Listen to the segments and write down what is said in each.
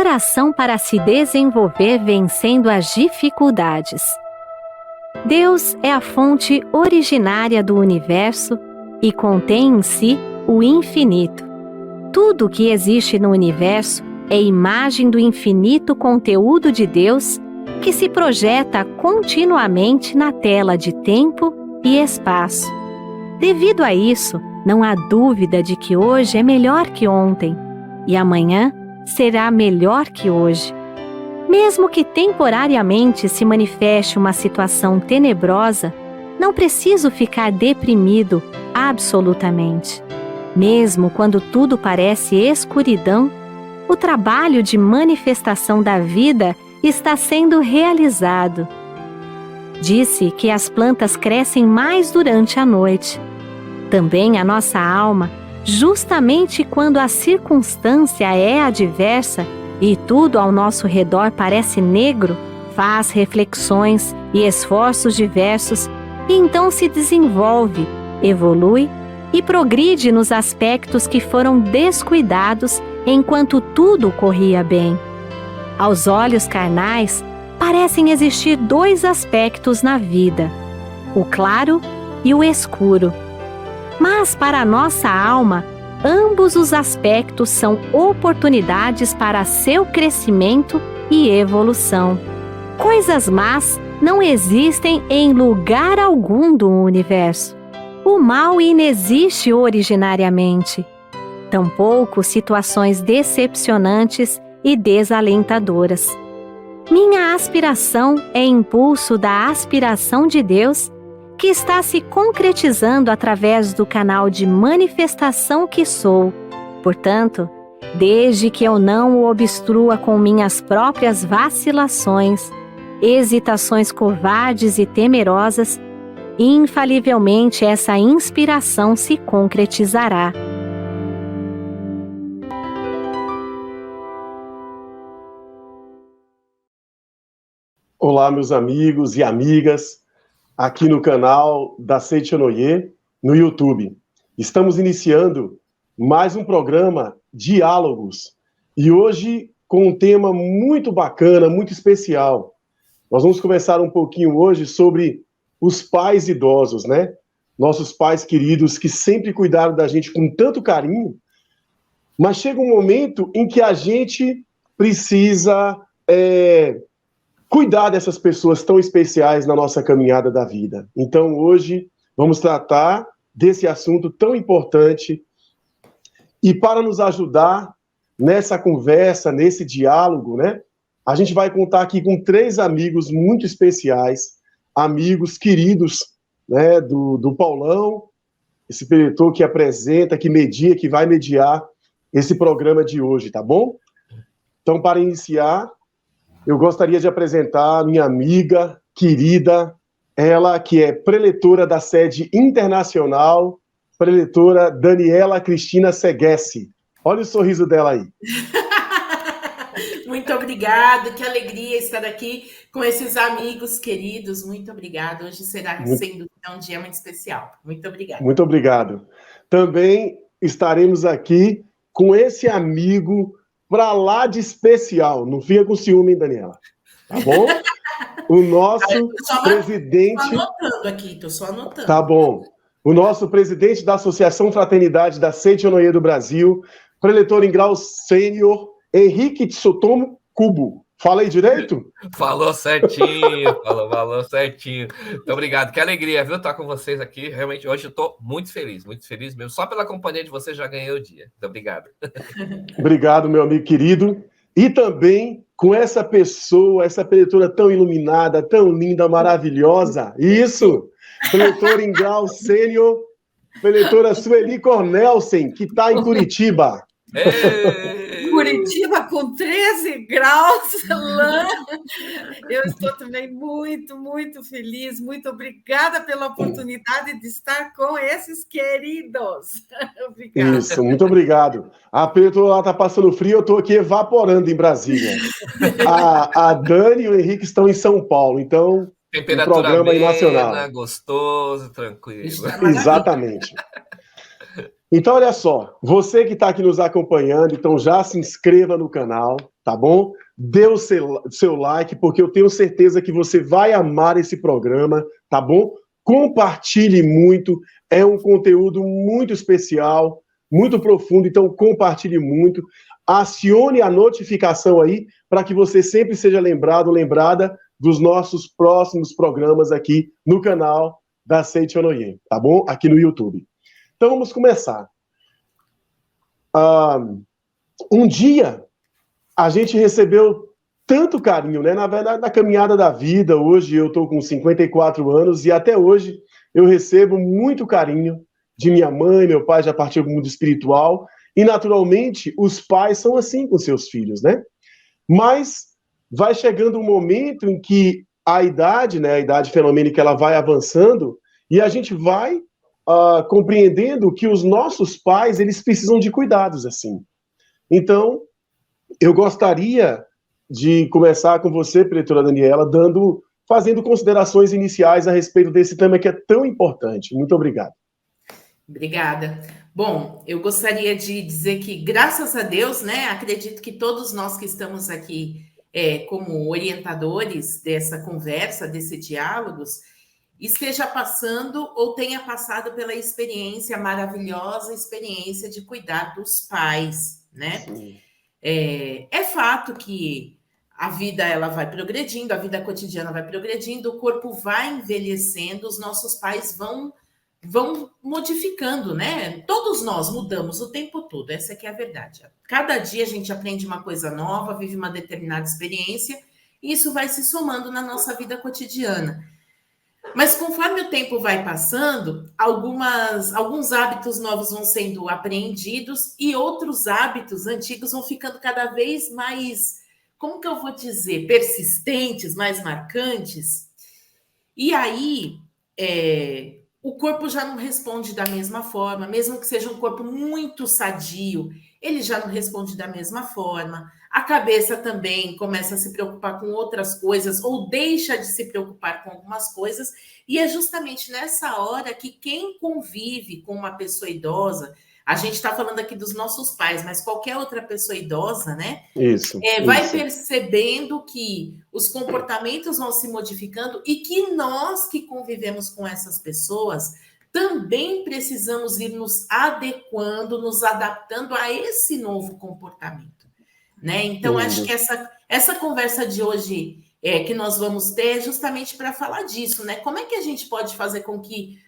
coração para se desenvolver vencendo as dificuldades. Deus é a fonte originária do universo e contém em si o infinito. Tudo o que existe no universo é imagem do infinito conteúdo de Deus que se projeta continuamente na tela de tempo e espaço. Devido a isso, não há dúvida de que hoje é melhor que ontem e amanhã será melhor que hoje. Mesmo que temporariamente se manifeste uma situação tenebrosa, não preciso ficar deprimido absolutamente. Mesmo quando tudo parece escuridão, o trabalho de manifestação da vida está sendo realizado. Disse que as plantas crescem mais durante a noite. Também a nossa alma, justamente quando a circunstância é adversa e tudo ao nosso redor parece negro, faz reflexões e esforços diversos e então se desenvolve, evolui e progride nos aspectos que foram descuidados enquanto tudo corria bem. Aos olhos carnais, parecem existir dois aspectos na vida, o claro e o escuro. Mas para a nossa alma, ambos os aspectos são oportunidades para seu crescimento e evolução. Coisas más não existem em lugar algum do universo. O mal inexiste originariamente. Tampouco situações decepcionantes e desalentadoras. Minha aspiração é impulso da aspiração de Deus, que está se concretizando através do canal de manifestação que sou. Portanto, desde que eu não o obstrua com minhas próprias vacilações, hesitações covardes e temerosas, infalivelmente essa inspiração se concretizará. Olá, meus amigos e amigas, aqui no canal da Seichonoye, no YouTube. Estamos iniciando mais um programa Diálogos, e hoje com um tema muito bacana, muito especial. Nós vamos conversar um pouquinho hoje sobre os pais idosos, né? Nossos pais queridos que sempre cuidaram da gente com tanto carinho, mas chega um momento em que a gente precisa cuidar dessas pessoas tão especiais na nossa caminhada da vida. Então, hoje, vamos tratar desse assunto tão importante. E para nos ajudar nessa conversa, nesse diálogo, né, a gente vai contar aqui com 3 amigos muito especiais, amigos queridos, né, do Paulão, esse preletor que apresenta, que media, que vai mediar esse programa de hoje, tá bom? Então, para iniciar, eu gostaria de apresentar a minha amiga querida, ela que é preletora da sede internacional, preletora Daniela Cristina Seguesse. Olha o sorriso dela aí. Muito obrigada, que alegria estar aqui com esses amigos queridos. Muito obrigada. Hoje será sendo um dia muito especial. Muito obrigada. Muito obrigado. Também estaremos aqui com esse amigo pra lá de especial. Não fica com ciúme, hein, Daniela? Tá bom? O nosso presidente... Estou anotando aqui, estou só anotando. Tá bom. O nosso presidente da Associação Fraternidade da Seichonoye do Brasil, preletor em grau sênior, Henrique Tsutomu Kubo. Falei direito? Falou certinho, falou certinho. Muito obrigado, que alegria, viu, estar com vocês aqui. Realmente, hoje eu estou muito feliz mesmo. Só pela companhia de vocês já ganhei o dia. Muito obrigado. Obrigado, meu amigo querido. E também com essa pessoa, essa preletora tão iluminada, tão linda, maravilhosa. Isso! Preletora em grau sênior, preletora Sueli Cornelsen, que está em Curitiba. Curitiba com 13 graus, Alain. Eu estou também muito, muito feliz. Muito obrigada pela oportunidade de estar com esses queridos. Obrigada. Isso, muito obrigado. A Pedro lá está passando frio, eu estou aqui evaporando em Brasília. A Dani e o Henrique estão em São Paulo, então temperatura um programa amena, nacional. Gostoso, tranquilo. Exatamente. Então, olha só, você que está aqui nos acompanhando, então já se inscreva no canal, tá bom? Dê o seu like, porque eu tenho certeza que você vai amar esse programa, tá bom? Compartilhe muito, é um conteúdo muito especial, muito profundo, então compartilhe muito. Acione a notificação aí, para que você sempre seja lembrado, lembrada dos nossos próximos programas aqui no canal da Seite Onoye, tá bom? Aqui no YouTube. Então vamos começar. Um dia a gente recebeu tanto carinho, né? Na verdade, na caminhada da vida, hoje eu estou com 54 anos e até hoje eu recebo muito carinho de minha mãe, meu pai já partiu do mundo espiritual e, naturalmente, os pais são assim com seus filhos, né? Mas vai chegando um momento em que a idade, né, a idade fenomênica, ela vai avançando e a gente vai compreendendo que os nossos pais, eles precisam de cuidados, assim. Então, eu gostaria de começar com você, preletora Daniela, fazendo considerações iniciais a respeito desse tema que é tão importante. Muito obrigado. Obrigada. Bom, eu gostaria de dizer que, graças a Deus, né, acredito que todos nós que estamos aqui como orientadores dessa conversa, desse diálogos, esteja passando ou tenha passado pela maravilhosa experiência de cuidar dos pais, né? Sim. É fato que a vida ela vai progredindo, a vida cotidiana vai progredindo, o corpo vai envelhecendo, os nossos pais vão modificando, né? Todos nós mudamos o tempo todo, essa que é a verdade. Cada dia a gente aprende uma coisa nova, vive uma determinada experiência, e isso vai se somando na nossa vida cotidiana. Mas conforme o tempo vai passando, alguns hábitos novos vão sendo apreendidos e outros hábitos antigos vão ficando cada vez mais, como que eu vou dizer, persistentes, mais marcantes. E aí, o corpo já não responde da mesma forma, mesmo que seja um corpo muito sadio, ele já não responde da mesma forma. A cabeça também começa a se preocupar com outras coisas ou deixa de se preocupar com algumas coisas. E é justamente nessa hora que quem convive com uma pessoa idosa, a gente está falando aqui dos nossos pais, mas qualquer outra pessoa idosa, né? Vai percebendo que os comportamentos vão se modificando e que nós que convivemos com essas pessoas também precisamos ir nos adequando, nos adaptando a esse novo comportamento, né? Então, acho que essa conversa de hoje que nós vamos ter é justamente para falar disso, né? Como é que a gente pode fazer com que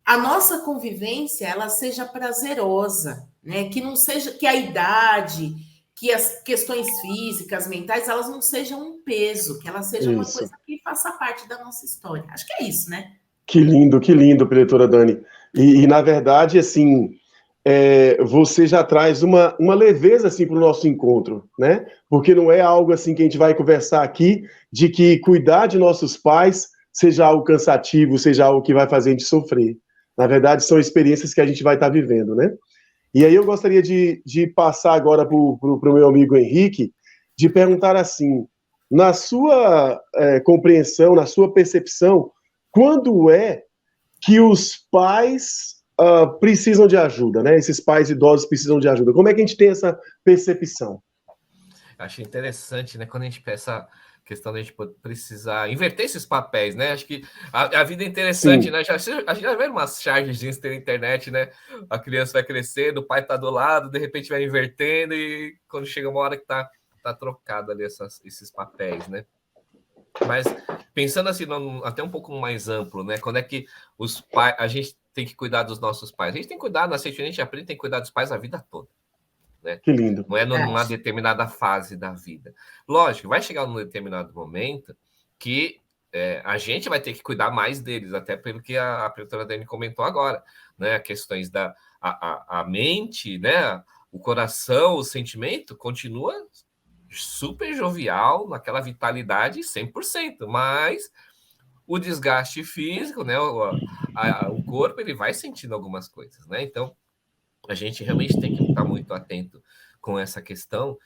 a nossa convivência ela seja prazerosa, né? Que não seja que a idade, que as questões físicas, mentais, elas não sejam um peso, que ela seja uma coisa que faça parte da nossa história. Acho que é isso, né? Que lindo, preletora Dani. E na verdade, assim, você já traz uma leveza assim, para o nosso encontro, né? Porque não é algo assim que a gente vai conversar aqui de que cuidar de nossos pais seja algo cansativo, seja algo que vai fazer a gente sofrer. Na verdade, são experiências que a gente vai estar vivendo, né? E aí eu gostaria de passar agora para o meu amigo Henrique, de perguntar assim, na sua compreensão, na sua percepção, quando é que os pais precisam de ajuda, né? Esses pais idosos precisam de ajuda. Como é que a gente tem essa percepção? Acho interessante, né? Quando a gente pensa questão da gente precisar inverter esses papéis, né? Acho que a vida é interessante, sim, né? A gente já vê umas charges pela internet, né? A criança vai crescendo, o pai tá do lado, de repente vai invertendo e quando chega uma hora que tá trocado ali esses papéis, né? Mas pensando assim, até um pouco mais amplo, né? Quando é que os pais, a gente tem que cuidar dos nossos pais? A gente tem que cuidar, na Seite Onoye a gente aprende, tem que cuidar dos pais a vida toda. Né? Que lindo. Não é numa determinada fase da vida. Lógico, vai chegar num determinado momento que a gente vai ter que cuidar mais deles, até pelo que a preletora Dani comentou agora, né? Questões da a mente, né? O coração, o sentimento continua super jovial, naquela vitalidade 100%, mas o desgaste físico, né? O corpo ele vai sentindo algumas coisas, né? Então a gente realmente tem que estar muito atento com essa questão.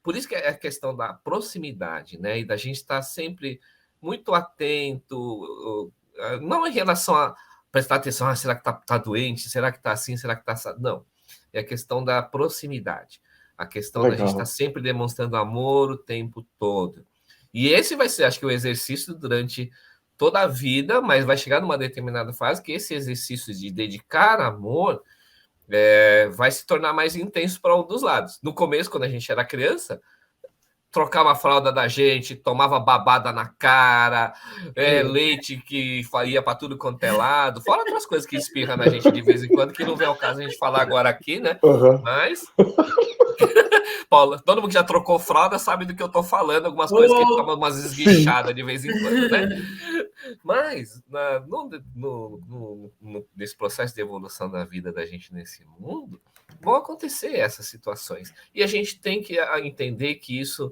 Por isso que é a questão da proximidade, né? E da gente estar sempre muito atento, não em relação a prestar atenção, será que tá doente? Será que tá assim? Será que tá assim? Não. É a questão da proximidade. A questão da gente Legal. estar sempre demonstrando amor o tempo todo. E esse vai ser, acho que, o exercício durante toda a vida, mas vai chegar numa determinada fase que esse exercício de dedicar amor vai se tornar mais intenso para um dos lados. No começo, quando a gente era criança, trocava a fralda da gente, tomava babada na cara, leite que ia para tudo quanto é lado, fora outras coisas que espirra na gente de vez em quando, que não vem ao caso a gente falar agora aqui, né? Uhum. Mas, Paula, todo mundo que já trocou fralda sabe do que eu tô falando, algumas coisas que toma umas esguichadas de vez em quando, né? Mas, nesse processo de evolução da vida da gente nesse mundo, vão acontecer essas situações. E a gente tem que entender que isso,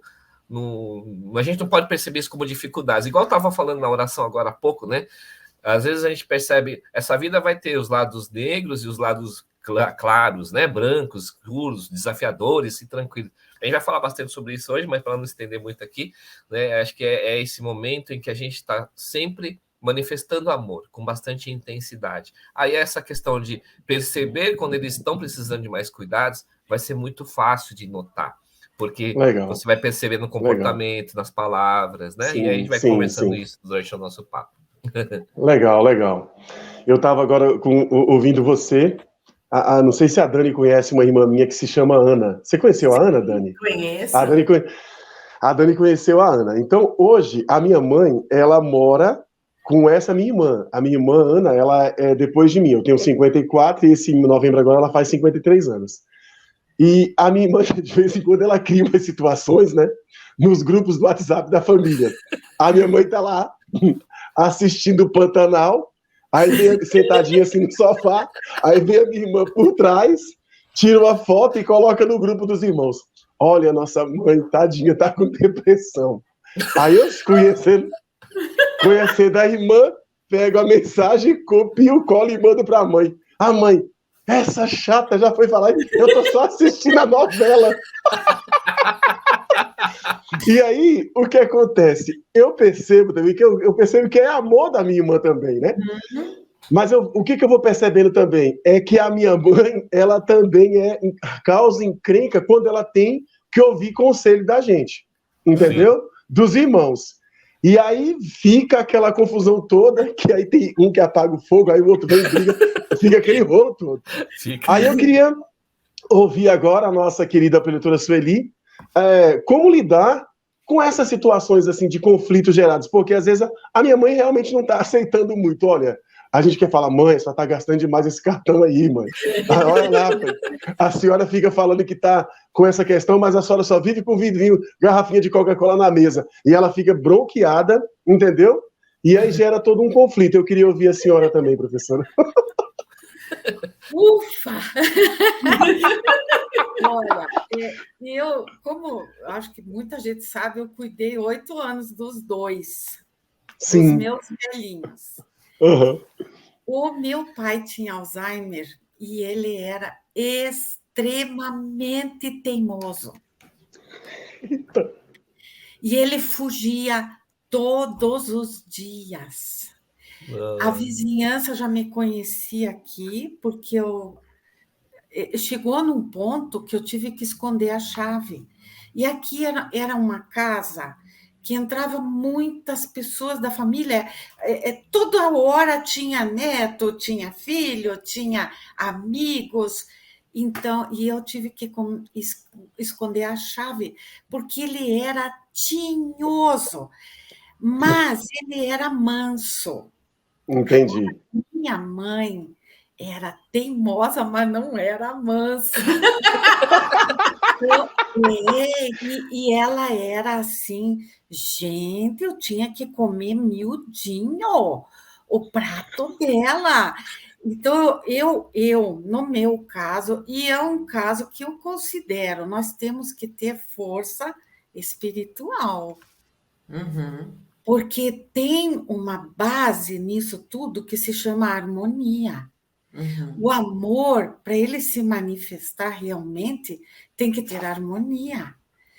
a gente não pode perceber isso como dificuldades. Igual eu estava falando na oração agora há pouco, né? Às vezes a gente percebe, essa vida vai ter os lados negros e os lados claros, né? Brancos, escuros, desafiadores e tranquilos. A gente vai falar bastante sobre isso hoje, mas para não estender muito aqui, né? Acho que é esse momento em que a gente está sempre manifestando amor, com bastante intensidade. Aí essa questão de perceber quando eles estão precisando de mais cuidados vai ser muito fácil de notar, porque você vai perceber no comportamento, nas palavras, né? Sim, e aí a gente vai conversando isso durante o nosso papo. Legal. Eu estava agora ouvindo você. Não sei se a Dani conhece uma irmã minha que se chama Ana. Você conheceu a Ana, Dani? Conheço. A Dani conheceu a Ana. Então, hoje, a minha mãe, ela mora com essa minha irmã. A minha irmã, Ana, ela é depois de mim. Eu tenho 54 e esse novembro agora ela faz 53 anos. E a minha irmã, de vez em quando, ela cria umas situações, né? Nos grupos do WhatsApp da família. A minha mãe tá lá assistindo o Pantanal, aí vem sentadinha assim no sofá, aí vem a minha irmã por trás, tira uma foto e coloca no grupo dos irmãos. Olha, nossa mãe, tadinha, tá com depressão. Aí eu, conhecendo a irmã, pego a mensagem, copio, colo e mando pra mãe. A mãe, essa chata já foi falar, eu tô só assistindo a novela. E aí, o que acontece? Eu percebo também que eu percebo que é amor da minha irmã também, né? Uhum. Mas o que eu vou percebendo também é que a minha mãe, ela também causa encrenca quando ela tem que ouvir conselho da gente, entendeu? Sim. Dos irmãos. E aí fica aquela confusão toda, que aí tem um que apaga o fogo, aí o outro vem e briga, fica aquele rolo todo. Aí eu queria ouvir agora a nossa querida preletora Sueli, como lidar com essas situações assim de conflitos gerados, porque às vezes a minha mãe realmente não está aceitando muito. Olha, a gente quer falar, mãe, só está gastando demais esse cartão aí, mãe. Olha lá, mãe. A senhora fica falando que está com essa questão, mas a senhora só vive com vidrinho, garrafinha de Coca-Cola na mesa. E ela fica bronqueada, entendeu? E aí gera todo um conflito. Eu queria ouvir a senhora também, professora. Ufa! Olha, eu, como acho que muita gente sabe, eu cuidei 8 anos dos dois, Sim. Dos meus velhinhos. Uhum. O meu pai tinha Alzheimer e ele era extremamente teimoso. Eita. E ele fugia todos os dias. A vizinhança já me conhecia aqui, porque chegou num ponto que eu tive que esconder a chave. E aqui era uma casa que entrava muitas pessoas da família. Toda hora tinha neto, tinha filho, tinha amigos. Então, e eu tive que esconder a chave, porque ele era tinhoso, mas ele era manso. Entendi. Minha mãe era teimosa, mas não era mansa. E ela era assim, gente, eu tinha que comer miudinho o prato dela. Então, no meu caso, e é um caso que eu considero, nós temos que ter força espiritual. Uhum. Porque tem uma base nisso tudo que se chama harmonia. Uhum. O amor, para ele se manifestar realmente, tem que ter harmonia.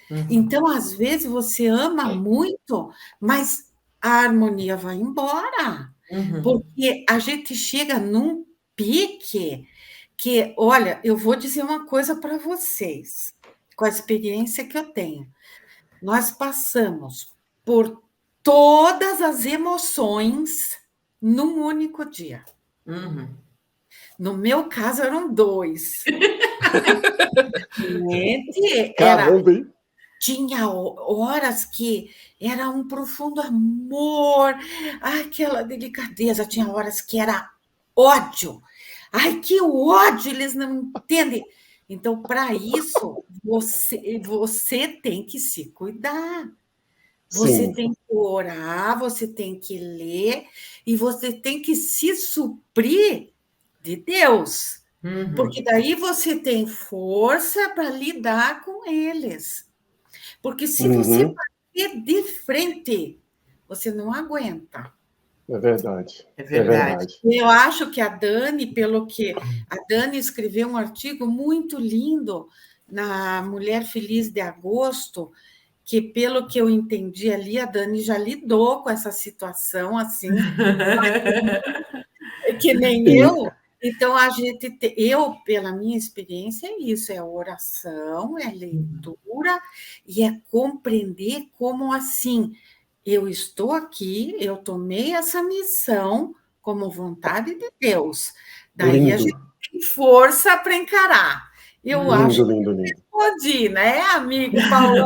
Uhum. Então, às vezes, você ama muito, mas a harmonia vai embora. Uhum. Porque a gente chega num pique que, olha, eu vou dizer uma coisa para vocês. com a experiência que eu tenho, nós passamos por todas as emoções num único dia. Uhum. No meu caso, eram 2. Gente, Caramba, hein? tinha horas que era um profundo amor, aquela delicadeza, tinha horas que era ódio. Ai, que ódio, eles não entendem. Então, para isso, você tem que se cuidar. Você Sim. tem que orar, você tem que ler e você tem que se suprir de Deus. Uhum. Porque daí você tem força para lidar com eles. Porque se você bater de frente, você não aguenta. É verdade. É verdade. Eu acho que a Dani escreveu um artigo muito lindo na Mulher Feliz de Agosto, que, pelo que eu entendi ali, a Dani já lidou com essa situação, assim, que nem eu. Então, eu, pela minha experiência, é isso: é oração, é leitura e é compreender como, assim, eu estou aqui, eu tomei essa missão como vontade de Deus. Daí Lindo. a gente tem força para encarar. Eu acho que Lindo. pode ir, né, amigo Paulo?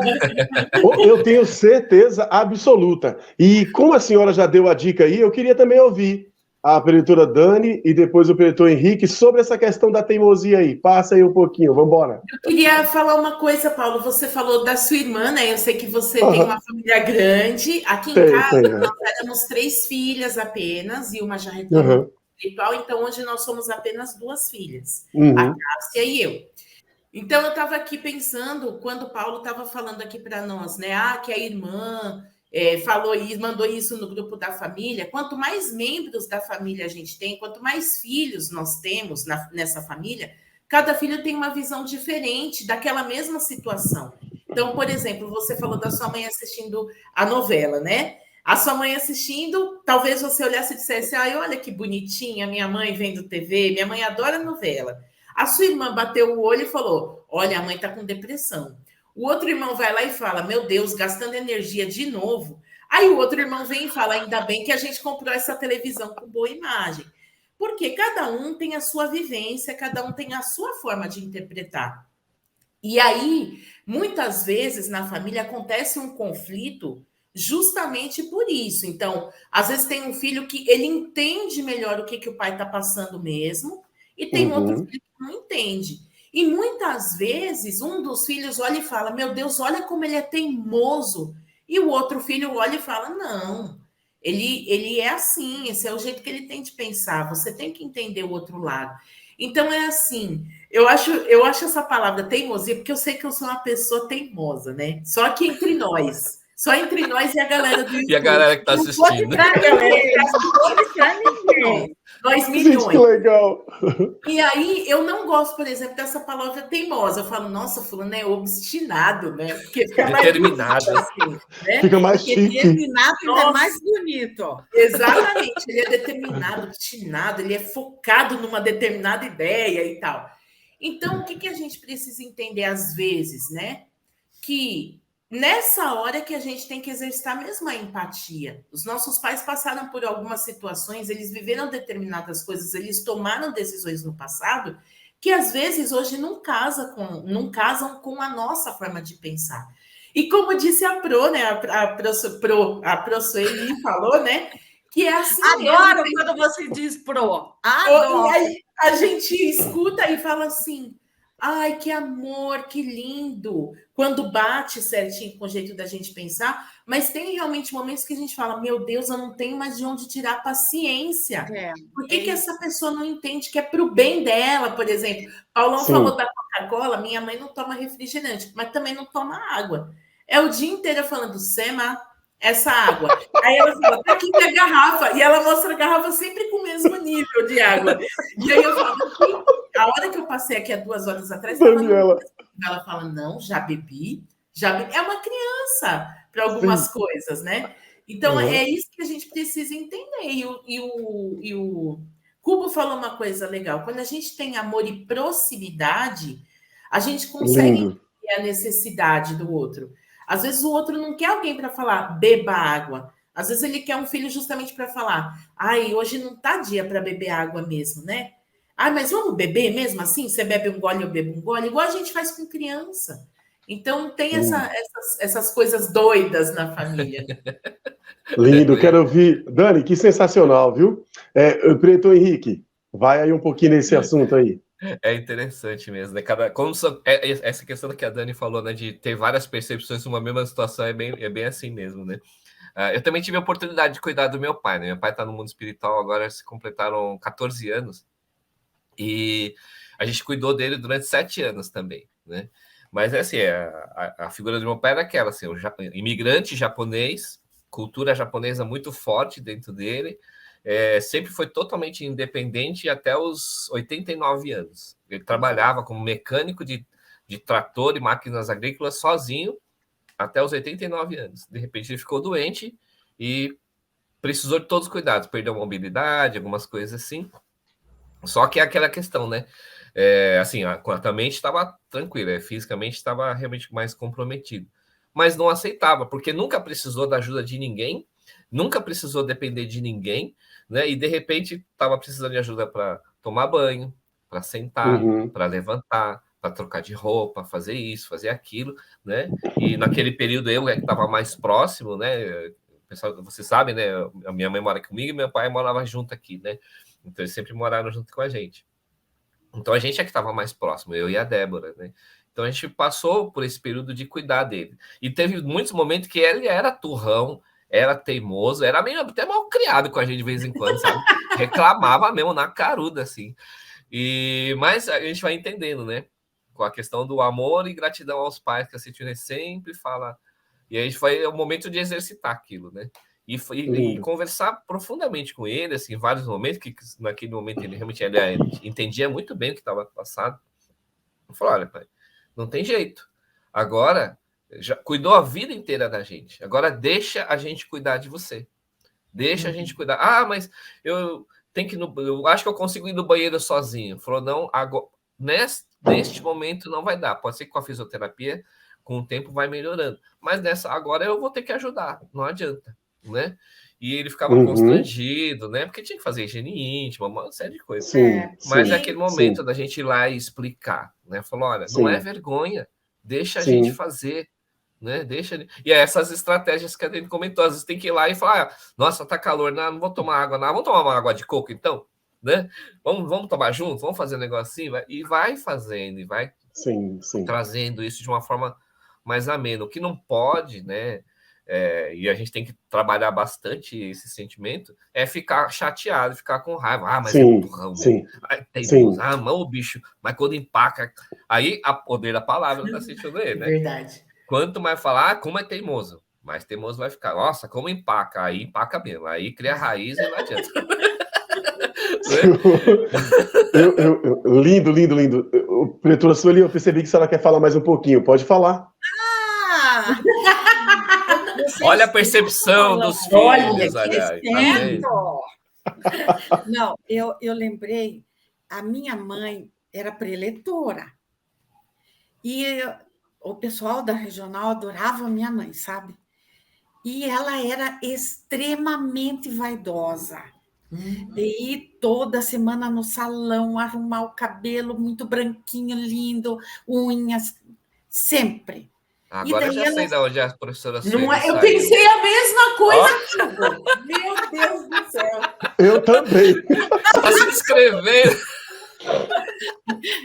Eu tenho certeza absoluta. E como a senhora já deu a dica aí, eu queria também ouvir a preletora Dani e depois o preletor Henrique sobre essa questão da teimosia aí. Passa aí um pouquinho, vamos embora. Eu queria falar uma coisa, Paulo. Você falou da sua irmã, né? Eu sei que você tem uma família grande. Aqui em casa, nós éramos 3 filhas apenas e uma já retornou espiritual. Então, hoje nós somos apenas 2 filhas, a Cássia e eu. Então, eu estava aqui pensando, quando o Paulo estava falando aqui para nós, né? Que a irmã falou isso, mandou isso no grupo da família. Quanto mais membros da família a gente tem, quanto mais filhos nós temos nessa família, cada filho tem uma visão diferente daquela mesma situação. Então, por exemplo, você falou da sua mãe assistindo a novela, né? A sua mãe assistindo, talvez você olhasse e dissesse: olha que bonitinha minha mãe vendo TV, minha mãe adora novela. A sua irmã bateu o olho e falou: olha, a mãe está com depressão. O outro irmão vai lá e fala: meu Deus, gastando energia de novo. Aí o outro irmão vem e fala: ainda bem que a gente comprou essa televisão com boa imagem. Porque cada um tem a sua vivência, cada um tem a sua forma de interpretar. E aí, muitas vezes, na família acontece um conflito justamente por isso. Então, às vezes tem um filho que ele entende melhor o que o pai está passando mesmo, e tem outro filho que não entende. E muitas vezes, um dos filhos olha e fala: meu Deus, olha como ele é teimoso. E o outro filho olha e fala: não, ele é assim, esse é o jeito que ele tem de pensar. Você tem que entender o outro lado. Então, é assim, eu acho essa palavra teimosia, porque eu sei que eu sou uma pessoa teimosa, né? Só que entre nós. Só entre nós e a galera do YouTube. E a galera que está assistindo. Nós milhões. Gente, que legal. E aí, eu não gosto, por exemplo, dessa palavra teimosa. Eu falo: nossa, fulano é obstinado, né? Porque fica determinado. Mais assim, né? Fica mais chique. Determinado ainda é mais bonito. Exatamente. Ele é determinado, obstinado, ele é focado numa determinada ideia e tal. Então, o que a gente precisa entender às vezes, né? Que nessa hora que a gente tem que exercitar mesmo a empatia. Os nossos pais passaram por algumas situações, eles viveram determinadas coisas, eles tomaram decisões no passado que às vezes hoje não casam com a nossa forma de pensar. E como disse a Pro, né? A Pro Sueli falou, né? Que é assim. Adoro mesmo, quando você diz Pro. Adoro. E aí a gente escuta e fala assim: ai, que amor, que lindo, quando bate certinho com o jeito da gente pensar, mas tem realmente momentos que a gente fala: meu Deus, eu não tenho mais de onde tirar paciência. Por que essa pessoa não entende que é para o bem dela, por exemplo? Paulão falou da Coca-Cola, minha mãe não toma refrigerante, mas também não toma água. É o dia inteiro falando: Sema, essa água. Aí ela fala: tá aqui minha garrafa. E ela mostra a garrafa sempre com o mesmo nível de água. E aí eu falo: a hora que eu passei aqui há 2 horas atrás, ela fala: não, já bebi. É uma criança para algumas coisas, né? Então, é isso que a gente precisa entender. E o Cubo falou uma coisa legal: quando a gente tem amor e proximidade, a gente consegue entender a necessidade do outro. Às vezes o outro não quer alguém para falar, beba água. Às vezes ele quer um filho justamente para falar, ai, hoje não tá dia para beber água mesmo, né? Ah, mas vamos beber mesmo assim? Você bebe um gole, eu bebo um gole, igual a gente faz com criança. Então tem essas coisas doidas na família. Lindo, quero ouvir. Dani, que sensacional, viu? Preto Henrique, vai aí um pouquinho nesse assunto aí. É interessante mesmo, né? Essa questão que a Dani falou, né? De ter várias percepções numa mesma situação é bem assim mesmo, né? Eu também tive a oportunidade de cuidar do meu pai, né? Meu pai está no mundo espiritual agora, se completaram 14 anos. E a gente cuidou dele durante 7 anos também, né? Mas assim, a figura do meu pai era aquela, assim, imigrante japonês, cultura japonesa muito forte dentro dele, sempre foi totalmente independente até os 89 anos. Ele trabalhava como mecânico de trator e máquinas agrícolas sozinho até os 89 anos. De repente ele ficou doente e precisou de todos os cuidados, perdeu a mobilidade, algumas coisas assim. Só que é aquela questão, né? Assim, a mente estava tranquila, fisicamente estava realmente mais comprometido. Mas não aceitava, porque nunca precisou da ajuda de ninguém, nunca precisou depender de ninguém, né? E de repente estava precisando de ajuda para tomar banho, para sentar, para levantar, para trocar de roupa, fazer isso, fazer aquilo, né? E naquele período eu que estava mais próximo, né? Pessoal, você sabe, né? A minha mãe mora comigo e meu pai morava junto aqui, né? Então eles sempre moraram junto com a gente. Então a gente é que estava mais próximo, eu e a Débora, né? Então a gente passou por esse período de cuidar dele. E teve muitos momentos que ele era turrão, era teimoso, era meio até mal criado com a gente de vez em quando, sabe? Reclamava mesmo na caruda, assim. Mas a gente vai entendendo, né? Com a questão do amor e gratidão aos pais, que a Citina sempre fala. E aí foi o momento de exercitar aquilo, né? E conversar profundamente com ele, assim, em vários momentos, que naquele momento ele realmente entendia muito bem o que estava passado. Eu falei, olha, pai, não tem jeito. Agora, já cuidou a vida inteira da gente. Agora deixa a gente cuidar de você. Deixa a gente cuidar. Ah, mas eu tenho que eu acho que eu consigo ir no banheiro sozinho. Falou, não, agora, neste momento não vai dar. Pode ser que com a fisioterapia, com o tempo, vai melhorando. Mas agora eu vou ter que ajudar. Não adianta, né? E ele ficava constrangido, né? Porque tinha que fazer higiene íntima, uma série de coisas. Mas é aquele momento da gente ir lá e explicar, né? Falou, olha, não é vergonha, deixa a gente fazer, né? E essas estratégias que a gente comentou, às vezes tem que ir lá e falar, nossa, tá calor, não vou tomar água, não, vamos tomar uma água de coco, então, né? Vamos tomar junto, vamos fazer um negocinho, e vai fazendo, e vai trazendo isso de uma forma mais amena. O que não pode, né? E a gente tem que trabalhar bastante esse sentimento, é ficar chateado, ficar com raiva. Mas é um turrão mesmo. Teimoso. Mas o bicho. Mas quando empaca, aí o poder da palavra está sentindo ele, né? Verdade. Quanto mais falar, como é teimoso, mais teimoso vai ficar. Nossa, como empaca. Aí empaca mesmo. Aí cria raiz e não adianta. Lindo, lindo, lindo. Pretura Sueli, eu percebi que a senhora quer falar mais um pouquinho. Pode falar. Olha a percepção dos filhos, aliás. Não, eu lembrei, a minha mãe era preletora. E o pessoal da regional adorava a minha mãe, sabe? E ela era extremamente vaidosa. De ir toda semana no salão, arrumar o cabelo muito branquinho, lindo, unhas, sempre. Agora já sei de onde é a professora Sueli. Eu pensei a mesma coisa. Meu Deus do céu. Eu também. Está se descrevendo.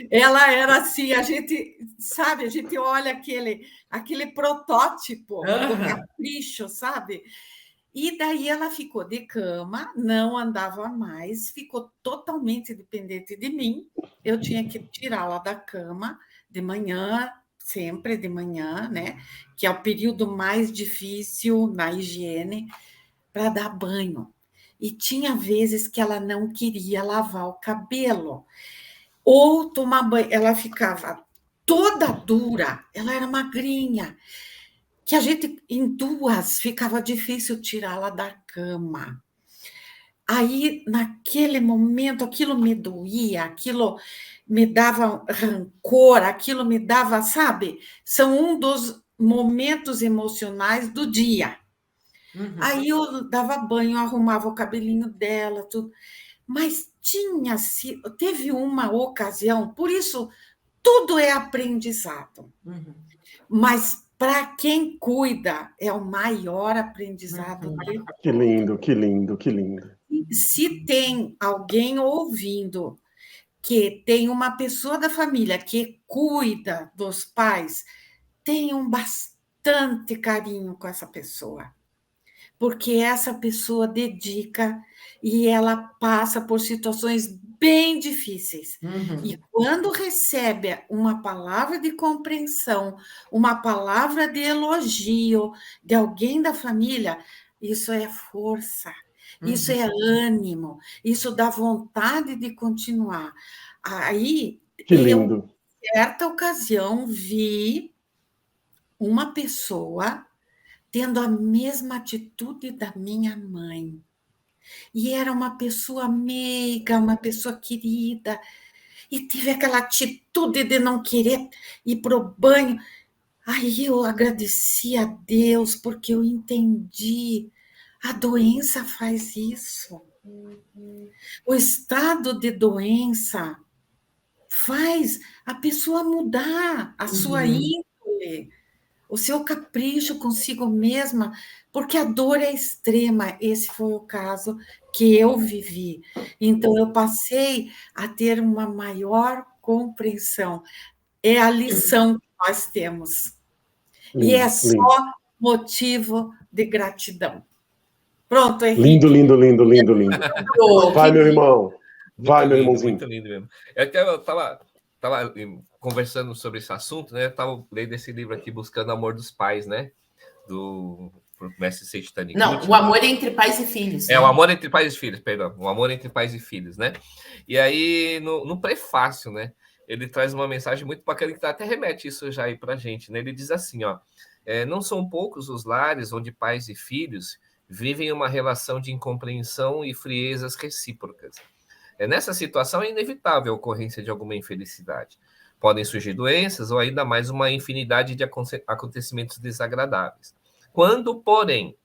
Ela era assim, a gente olha aquele protótipo do capricho, sabe? E daí ela ficou de cama, não andava mais, ficou totalmente dependente de mim. Eu tinha que tirá-la da cama de manhã, sempre de manhã, né? Que é o período mais difícil na higiene, para dar banho. E tinha vezes que ela não queria lavar o cabelo ou tomar banho. Ela ficava toda dura, ela era magrinha, que a gente, em duas, ficava difícil tirá-la da cama. Aí, naquele momento, aquilo me doía, aquilo me dava rancor, aquilo me dava, sabe? São um dos momentos emocionais do dia. Aí eu dava banho, arrumava o cabelinho dela, tudo. Mas teve uma ocasião, por isso tudo é aprendizado. Mas para quem cuida é o maior aprendizado. Que lindo, que lindo, que lindo. Se tem alguém ouvindo que tem uma pessoa da família que cuida dos pais, tenham bastante carinho com essa pessoa, porque essa pessoa dedica e ela passa por situações bem difíceis. E quando recebe uma palavra de compreensão, uma palavra de elogio de alguém da família, isso é força, isso é ânimo, isso dá vontade de continuar. Aí, Que lindo. em certa ocasião, vi uma pessoa tendo a mesma atitude da minha mãe. E era uma pessoa meiga, uma pessoa querida, e tive aquela atitude de não querer ir para o banho. Aí eu agradeci a Deus, porque eu entendi. A doença faz isso. O estado de doença faz a pessoa mudar a sua índole, o seu capricho consigo mesma, porque a dor é extrema. Esse foi o caso que eu vivi. Então, eu passei a ter uma maior compreensão. É a lição que nós temos. E é só motivo de gratidão. Pronto, Henrique. Lindo, lindo, lindo, lindo, lindo. Vai, meu irmão. Vai, meu irmãozinho. Muito lindo mesmo. Eu estava conversando sobre esse assunto, né? Eu estava lendo esse livro aqui, Buscando o Amor dos Pais, né? Do mestre Seiichi Taniguchi. Não, o amor entre pais e filhos. É, né? O amor entre pais e filhos, perdão. O amor entre pais e filhos, né? E aí, no prefácio, né? Ele traz uma mensagem muito bacana que até remete isso já aí pra gente, né? Ele diz assim, ó. Não são poucos os lares onde pais e filhos vivem uma relação de incompreensão e friezas recíprocas. Nessa situação é inevitável a ocorrência de alguma infelicidade. Podem surgir doenças ou ainda mais uma infinidade de acontecimentos desagradáveis. Quando, porém,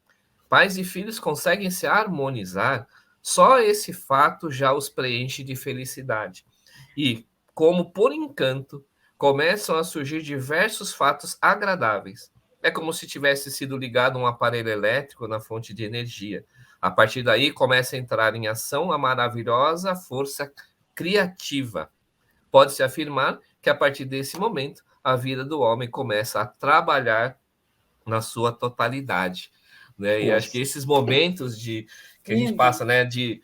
pais e filhos conseguem se harmonizar, só esse fato já os preenche de felicidade. E, como por encanto, começam a surgir diversos fatos agradáveis. É como se tivesse sido ligado um aparelho elétrico na fonte de energia. A partir daí, começa a entrar em ação a maravilhosa força criativa. Pode-se afirmar que, a partir desse momento, a vida do homem começa a trabalhar na sua totalidade. Né? E acho que esses momentos que a gente passa, né, de...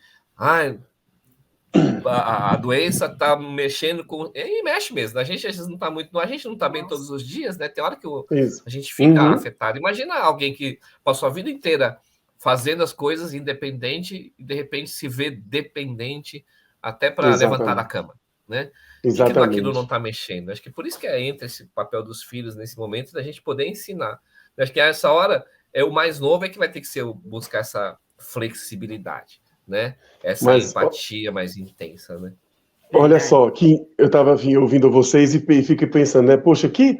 a doença está mexendo com... E mexe mesmo. A gente às vezes não está muito... A gente não está bem todos os dias, né? Tem hora que a gente fica afetado. Imagina alguém que passou a vida inteira fazendo as coisas independente e de repente se vê dependente até para levantar da cama, né? Exatamente. E aquilo não está mexendo. Acho que por isso que entra esse papel dos filhos nesse momento, da gente poder ensinar. Acho que essa hora o mais novo que vai ter que buscar essa flexibilidade, né? Essa empatia mais intensa, né? Olha só, que eu estava ouvindo vocês e fiquei pensando, né? Poxa, que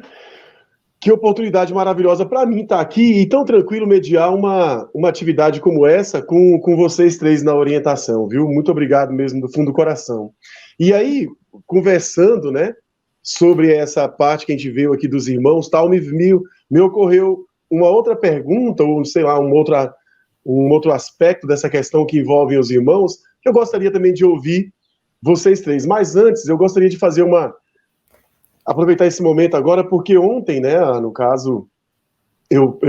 oportunidade maravilhosa para mim estar aqui e tão tranquilo mediar uma atividade como essa com vocês três na orientação, viu? Muito obrigado mesmo, do fundo do coração. E aí, conversando, né, sobre essa parte que a gente viu aqui dos irmãos, tal, me ocorreu uma outra pergunta, ou sei lá, um outro aspecto dessa questão que envolve os irmãos, que eu gostaria também de ouvir vocês três. Mas antes, eu gostaria de fazer aproveitar esse momento agora, porque ontem, né, no caso, eu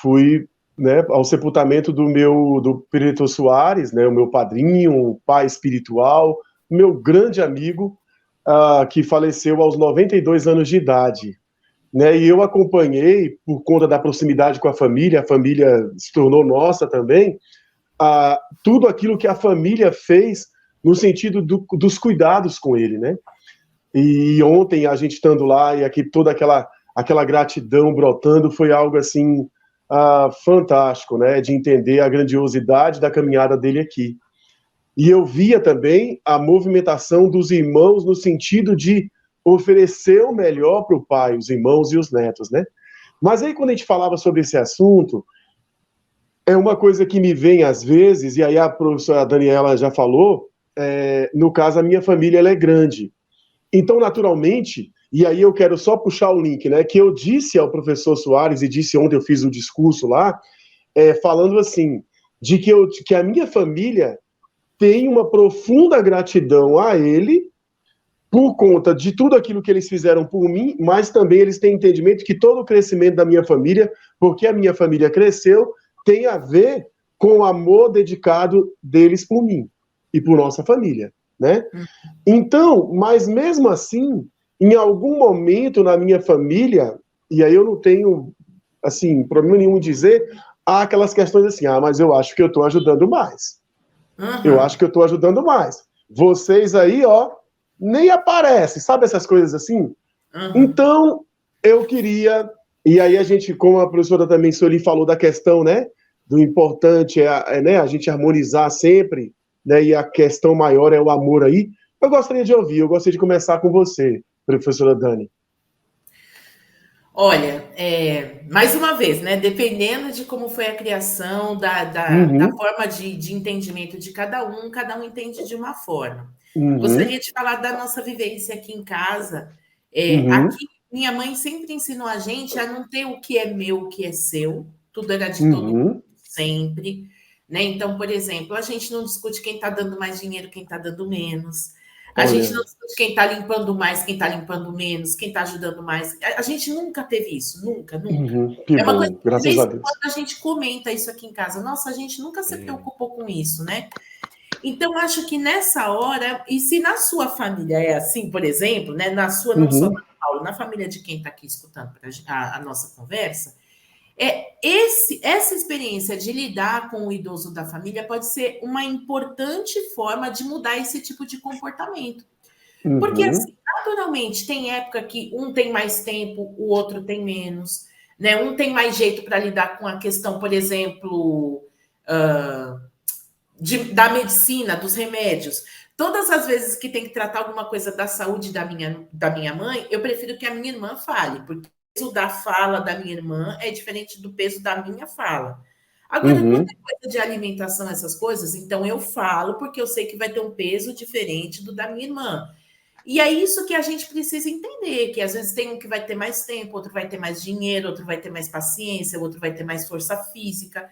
fui, né, ao sepultamento do Perito Soares, né, o meu padrinho, o pai espiritual, meu grande amigo, que faleceu aos 92 anos de idade. Né, e eu acompanhei, por conta da proximidade com a família se tornou nossa também, tudo aquilo que a família fez no sentido dos cuidados com ele, né? E ontem, a gente estando lá, e aqui toda aquela gratidão brotando, foi algo assim fantástico, né? De entender a grandiosidade da caminhada dele aqui. e eu via também a movimentação dos irmãos no sentido de oferecer o melhor para o pai, os irmãos e os netos, né? Mas aí, quando a gente falava sobre esse assunto, é uma coisa que me vem às vezes, e aí a professora Daniela já falou, no caso, a minha família ela é grande. Então, naturalmente, e aí eu quero só puxar o link, né, que eu disse ao professor Soares, e disse ontem, eu fiz um discurso lá, falando assim, de que a minha família tem uma profunda gratidão a ele, por conta de tudo aquilo que eles fizeram por mim, mas também eles têm entendimento que todo o crescimento da minha família, porque a minha família cresceu, tem a ver com o amor dedicado deles por mim e por nossa família, né? Então, mas mesmo assim, em algum momento na minha família, e aí eu não tenho, assim, problema nenhum em dizer, há aquelas questões assim, mas eu acho que eu estou ajudando mais. Eu acho que eu estou ajudando mais. Vocês aí, nem aparecem, sabe essas coisas assim? Então, eu queria, e aí a gente, como a professora também Sueli falou da questão, né, do importante né, a gente harmonizar sempre, né, e a questão maior é o amor aí, eu gostaria de ouvir, eu gostaria de começar com você, professora Dani. Olha, mais uma vez, né, dependendo de como foi a criação, da forma de entendimento de cada um entende de uma forma. Gostaria de falar da nossa vivência aqui em casa. Aqui, minha mãe sempre ensinou a gente a não ter o que é meu, o que é seu. Tudo era de todo mundo, sempre. Né? Então, por exemplo, a gente não discute quem está dando mais dinheiro, quem está dando menos. A gente não discute quem está limpando mais, quem está limpando menos, quem está ajudando mais. A gente nunca teve isso, nunca. Que bom, coisa, graças a Deus. Quando a gente comenta isso aqui em casa, nossa, a gente nunca se preocupou com isso, né? Então, acho que nessa hora, e se na sua família é assim, por exemplo, né, na sua, não só na Paulo, na família de quem está aqui escutando a nossa conversa, essa experiência de lidar com o idoso da família pode ser uma importante forma de mudar esse tipo de comportamento. Porque, assim, naturalmente, tem época que um tem mais tempo, o outro tem menos, né? Um tem mais jeito para lidar com a questão, por exemplo, da medicina, dos remédios. Todas as vezes que tem que tratar alguma coisa da saúde da minha mãe, eu prefiro que a minha irmã fale, porque o peso da fala da minha irmã é diferente do peso da minha fala. Agora, quando é coisa de alimentação, essas coisas, então eu falo, porque eu sei que vai ter um peso diferente do da minha irmã. E é isso que a gente precisa entender, que às vezes tem um que vai ter mais tempo, outro vai ter mais dinheiro, outro vai ter mais paciência, outro vai ter mais força física.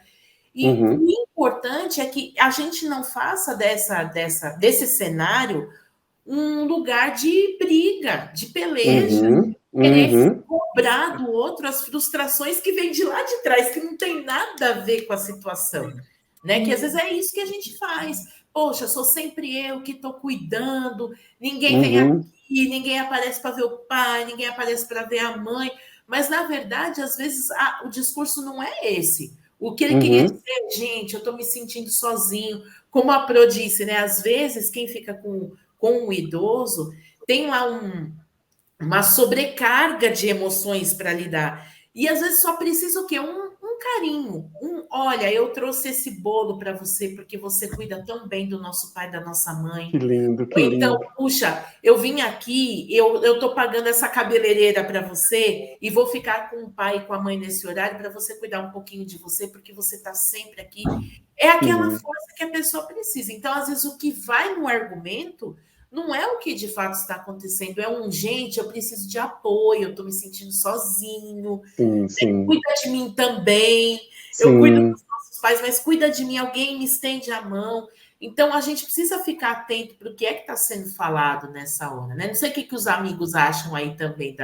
E o importante é que a gente não faça desse cenário um lugar de briga, de peleja, querer cobrar do outro as frustrações que vêm de lá de trás, que não tem nada a ver com a situação, né? Que às vezes é isso que a gente faz. Poxa, sou sempre eu que estou cuidando, ninguém vem aqui, ninguém aparece para ver o pai, ninguém aparece para ver a mãe, mas na verdade, às vezes, o discurso não é esse. O que ele queria dizer, gente, eu estou me sentindo sozinho. Como a Pro disse, né? Às vezes, quem fica com o idoso tem lá uma sobrecarga de emoções para lidar. E às vezes só precisa o quê? Um carinho. Olha, eu trouxe esse bolo para você porque você cuida tão bem do nosso pai, da nossa mãe. Que lindo, que lindo. Então, puxa, eu vim aqui, eu tô pagando essa cabeleireira para você e vou ficar com o pai e com a mãe nesse horário para você cuidar um pouquinho de você, porque você está sempre aqui. É aquela força que a pessoa precisa. Então, às vezes, o que vai no argumento não é o que de fato está acontecendo, é gente, eu preciso de apoio, eu estou me sentindo sozinho, cuida de mim também, eu cuido dos nossos pais, mas cuida de mim, alguém me estende a mão. Então, a gente precisa ficar atento para o que é que está sendo falado nessa hora, né? Não sei o que os amigos acham aí também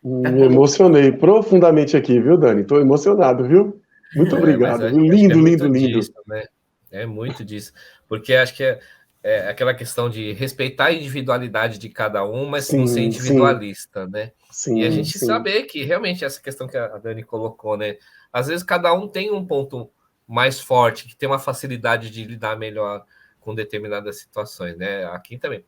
Me emocionei profundamente aqui, viu, Dani? Estou emocionado, viu? Muito obrigado, viu? Lindo, lindo, lindo. Disso, né? É muito disso, porque acho que é aquela questão de respeitar a individualidade de cada um, mas não ser individualista, né? E a gente saber que realmente essa questão que a Dani colocou, né? Às vezes cada um tem um ponto mais forte, que tem uma facilidade de lidar melhor com determinadas situações, né? Aqui também.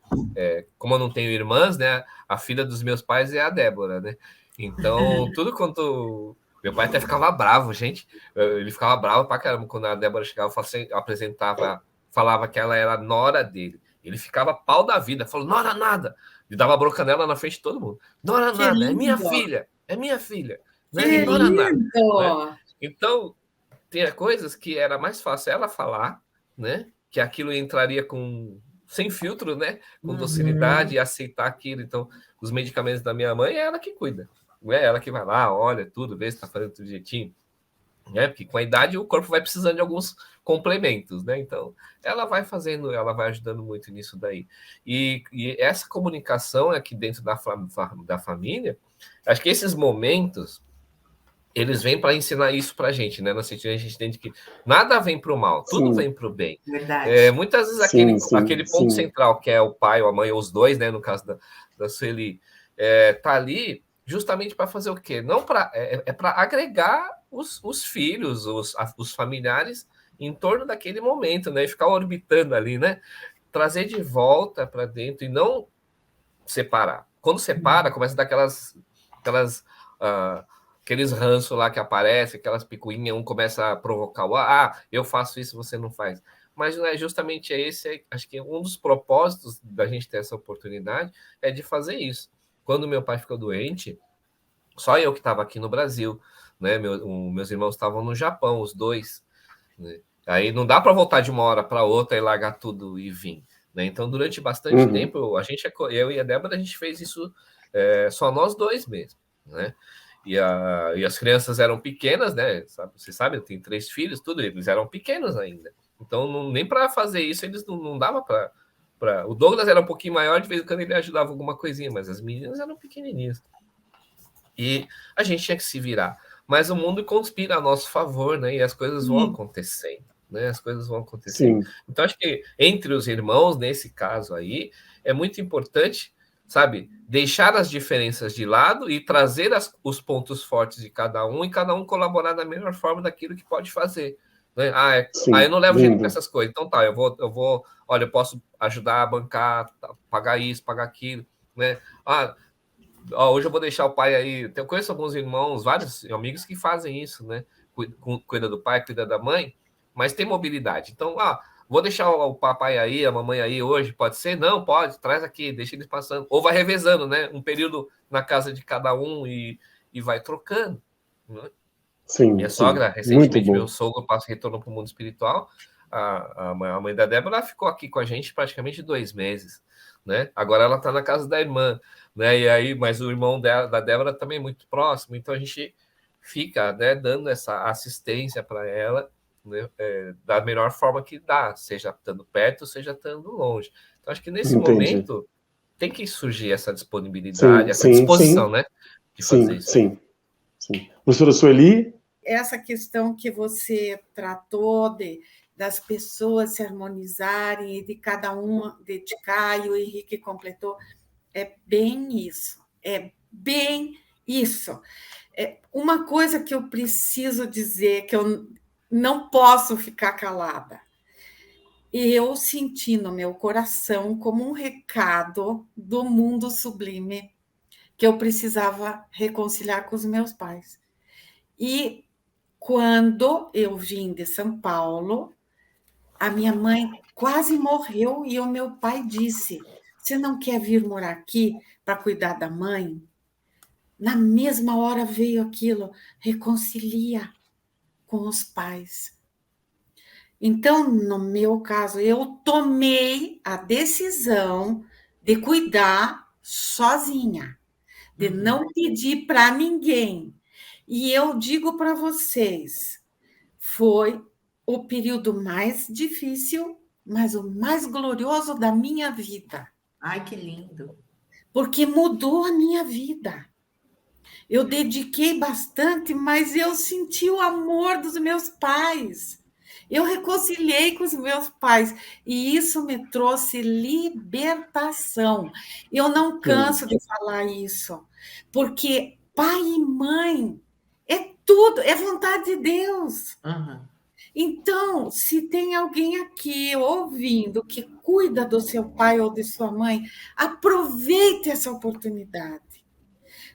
Como eu não tenho irmãs, né? A filha dos meus pais é a Débora, né? Então, tudo quanto... Meu pai até ficava bravo, gente. Ele ficava bravo pra caramba quando a Débora chegava, eu apresentava falava que ela era a nora dele. Ele ficava pau da vida, falou, nora nada. E dava bronca nela na frente de todo mundo. Nora Que nada, lindo. é minha filha. Não é Que nora nada. lindo. Né? Então, tem coisas que era mais fácil ela falar, né? Que aquilo entraria sem filtro, né? Com docilidade e aceitar aquilo. Então, os medicamentos da minha mãe é ela que cuida. Não é ela que vai lá, olha tudo, vê se está fazendo tudo jeitinho. Né? Porque com a idade o corpo vai precisando de alguns complementos, né? Então, ela vai fazendo, ela vai ajudando muito nisso daí. E essa comunicação aqui dentro da família, acho que esses momentos eles vêm para ensinar isso para a gente, né? No sentido a gente entende que nada vem para o mal, tudo vem para o bem. Verdade. Muitas vezes aquele ponto central, que é o pai ou a mãe, ou os dois, né? No caso da Sueli, tá ali justamente para fazer o quê? Não para para agregar os filhos, os familiares em torno daquele momento, né? E ficar orbitando ali, né? Trazer de volta para dentro e não separar. Quando separa, começa a dar aqueles ranços lá que aparecem, aquelas picuinhas, um começa a provocar, eu faço isso, você não faz. Mas não é justamente esse, acho que um dos propósitos da gente ter essa oportunidade é de fazer isso. Quando meu pai ficou doente, só eu que estava aqui no Brasil, né? Meus irmãos estavam no Japão, os dois. Né? Aí não dá para voltar de uma hora para outra e largar tudo e vir. Né? Então, durante bastante tempo, eu e a Débora, a gente fez isso só nós dois mesmo. Né? E as crianças eram pequenas, né? Você sabe, eu tenho 3 filhos, tudo, eles eram pequenos ainda. Então, nem para fazer isso, eles não dava para. O Douglas era um pouquinho maior, de vez em quando ele ajudava alguma coisinha, mas as meninas eram pequenininhas. E a gente tinha que se virar. Mas o mundo conspira a nosso favor, né? E as coisas vão acontecendo. Né? As coisas vão acontecendo. Sim. Então, acho que entre os irmãos, nesse caso aí, é muito importante, sabe, deixar as diferenças de lado e trazer os pontos fortes de cada um e cada um colaborar da melhor forma daquilo que pode fazer. Né? Eu não levo jeito com essas coisas. Então tá, eu vou, olha, eu posso ajudar a bancar, pagar isso, pagar aquilo, né? Hoje eu vou deixar o pai aí. Eu conheço alguns irmãos, vários amigos que fazem isso, né? Cuida do pai, cuida da mãe, mas tem mobilidade. Então, vou deixar o papai aí, a mamãe aí hoje, pode ser? Não, pode, traz aqui, deixa eles passando. Ou vai revezando, né? Um período na casa de cada um e vai trocando. Né? Sim. Minha sogra, recentemente, meu sogro retornou para o mundo espiritual. A mãe da Débora ficou aqui com a gente praticamente 2 meses. Né? Agora ela está na casa da irmã. Né? E aí, mas o irmão da Débora também é muito próximo, então a gente fica, né, dando essa assistência para ela, né, da melhor forma que dá, seja estando perto, seja estando longe. Então, acho que nesse momento tem que surgir essa disponibilidade, essa disposição, né, de fazer isso. Sim. Professora Sueli? Essa questão que você tratou das pessoas se harmonizarem e de cada um dedicar, e o Henrique completou, é bem isso, uma coisa que eu preciso dizer, que eu não posso ficar calada. Eu senti no meu coração como um recado do mundo sublime que eu precisava reconciliar com os meus pais. E quando eu vim de São Paulo, a minha mãe quase morreu e o meu pai disse: você não quer vir morar aqui para cuidar da mãe? Na mesma hora veio aquilo, reconcilia com os pais. Então, no meu caso, eu tomei a decisão de cuidar sozinha, de não pedir para ninguém. E eu digo para vocês, foi o período mais difícil, mas o mais glorioso da minha vida. Ai, que lindo! Porque mudou a minha vida. Eu dediquei bastante, mas eu senti o amor dos meus pais. Eu reconciliei com os meus pais e isso me trouxe libertação. Eu não canso de falar isso, porque pai e mãe é tudo, é vontade de Deus. Então, se tem alguém aqui ouvindo que cuida do seu pai ou de sua mãe, aproveite essa oportunidade.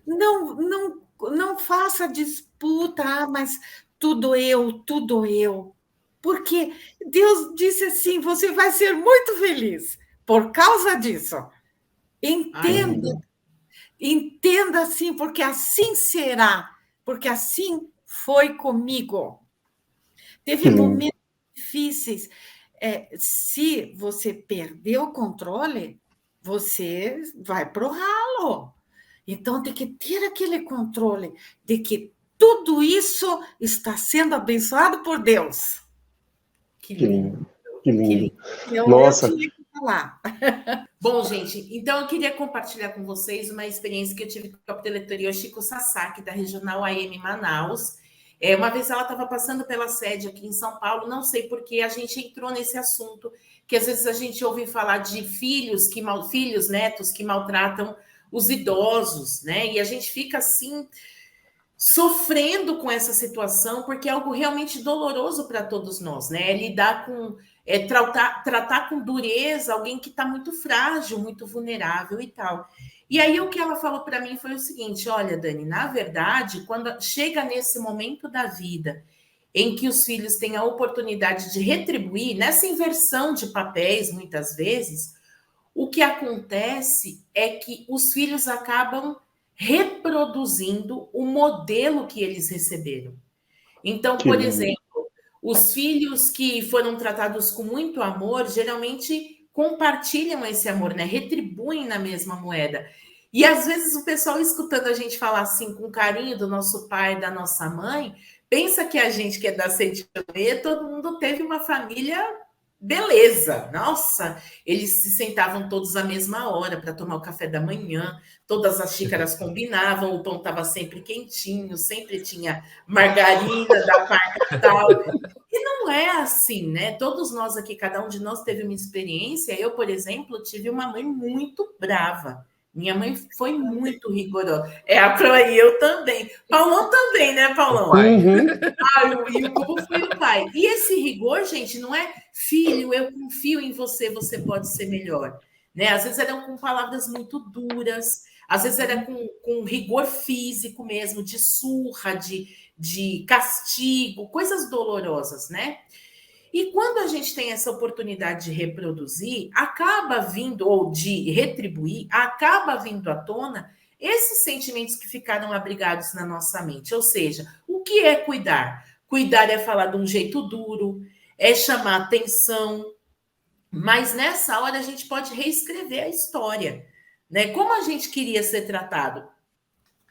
Não faça disputa, mas tudo eu. Porque Deus disse assim: você vai ser muito feliz por causa disso. Entenda, entenda assim, porque assim será, porque assim foi comigo. Teve momentos difíceis. Se você perder o controle, você vai para o ralo. Então, tem que ter aquele controle de que tudo isso está sendo abençoado por Deus. Que lindo, que lindo. Eu Nossa. tinha que falar. Bom, gente, então eu queria compartilhar com vocês uma experiência que eu tive com a capitã Chico Sasaki, da Regional AM Manaus. Uma vez ela estava passando pela sede aqui em São Paulo, não sei porque a gente entrou nesse assunto, que às vezes a gente ouve falar de filhos, netos que maltratam os idosos, né? E a gente fica assim, sofrendo com essa situação, porque é algo realmente doloroso para todos nós, né? Lidar com, tratar com dureza alguém que está muito frágil, muito vulnerável e tal. E aí o que ela falou para mim foi o seguinte: olha, Dani, na verdade, quando chega nesse momento da vida em que os filhos têm a oportunidade de retribuir, nessa inversão de papéis, muitas vezes, o que acontece é que os filhos acabam reproduzindo o modelo que eles receberam. Então, por exemplo, os filhos que foram tratados com muito amor, geralmente compartilham esse amor, né? Retribuem na mesma moeda. E às vezes o pessoal escutando a gente falar assim com carinho do nosso pai, da nossa mãe, pensa que a gente que é da Sentidoria, todo mundo teve uma família beleza. Nossa, eles se sentavam todos à mesma hora para tomar o café da manhã, todas as xícaras combinavam, o pão estava sempre quentinho, sempre tinha margarina da marca tal. E não é assim, né? Todos nós aqui, cada um de nós teve uma experiência. Eu, por exemplo, tive uma mãe muito brava. Minha mãe foi muito rigorosa. A Pro e eu também. Paulão também, né, Paulão? E o Cubo foi o pai. E esse rigor, gente, não é filho, eu confio em você, você pode ser melhor. Né? Às vezes eram com palavras muito duras, às vezes era com rigor físico mesmo, de surra, de castigo, coisas dolorosas, né? E quando a gente tem essa oportunidade de reproduzir, acaba vindo, ou de retribuir, acaba vindo à tona esses sentimentos que ficaram abrigados na nossa mente. Ou seja, o que é cuidar? Cuidar é falar de um jeito duro, é chamar atenção, mas nessa hora a gente pode reescrever a história, né? Como a gente queria ser tratado?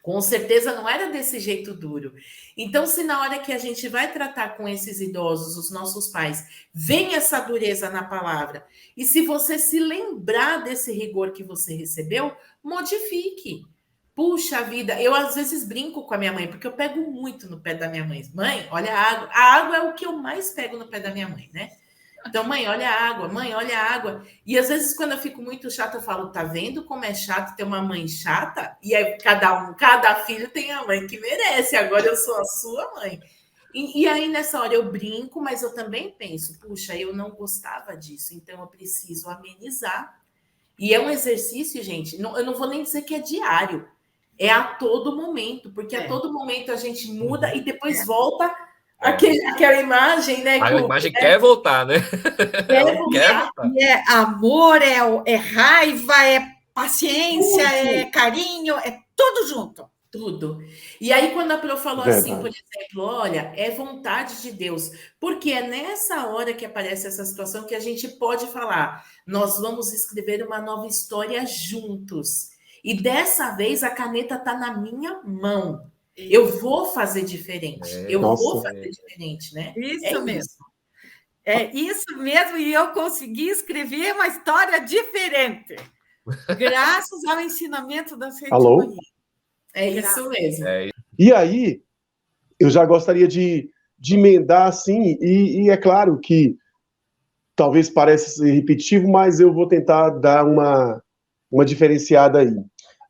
Com certeza não era desse jeito duro. Então, se na hora que a gente vai tratar com esses idosos, os nossos pais, vem essa dureza na palavra, e se você se lembrar desse rigor que você recebeu, modifique. Puxa vida, eu às vezes brinco com a minha mãe, porque eu pego muito no pé da minha mãe. Mãe, olha a água. A água é o que eu mais pego no pé da minha mãe, né? Então, mãe, olha a água, mãe, olha a água. E às vezes, quando eu fico muito chata, eu falo, tá vendo como é chato ter uma mãe chata? E aí, cada filho tem a mãe que merece. Agora eu sou a sua mãe. E aí, nessa hora, eu brinco, mas eu também penso, puxa, eu não gostava disso, então eu preciso amenizar. E é um exercício, gente, eu não vou nem dizer que é diário, é a todo momento, porque a todo momento a gente muda e depois volta aquela imagem, né? A imagem quer voltar, né? Quer voltar. É amor, é raiva, é paciência, é carinho, é tudo junto. Tudo. E aí, quando a Pro falou assim, por exemplo, olha, é vontade de Deus, porque é nessa hora que aparece essa situação que a gente pode falar, nós vamos escrever uma nova história juntos. E dessa vez a caneta está na minha mão. Eu vou fazer diferente. Vou fazer diferente, né? Isso mesmo. É isso mesmo, e eu consegui escrever uma história diferente. Graças ao ensinamento da Sentidoria. É isso mesmo. E aí, eu já gostaria de emendar assim, e é claro que talvez pareça ser repetitivo, mas eu vou tentar dar uma diferenciada aí.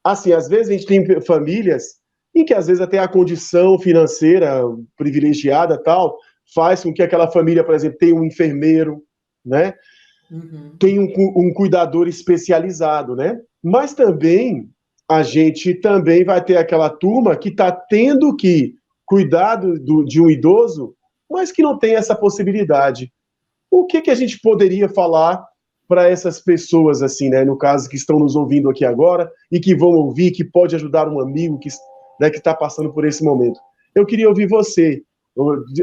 Assim, às vezes a gente tem famílias em que às vezes até a condição financeira privilegiada tal faz com que aquela família, por exemplo, tenha um enfermeiro, né? Tem um cuidador especializado, né? Mas também a gente também vai ter aquela turma que está tendo que cuidar de um idoso mas que não tem essa possibilidade. O que a gente poderia falar para essas pessoas, assim, né, no caso, que estão nos ouvindo aqui agora e que vão ouvir, que pode ajudar um amigo que, né, que está passando por esse momento? Eu queria ouvir você,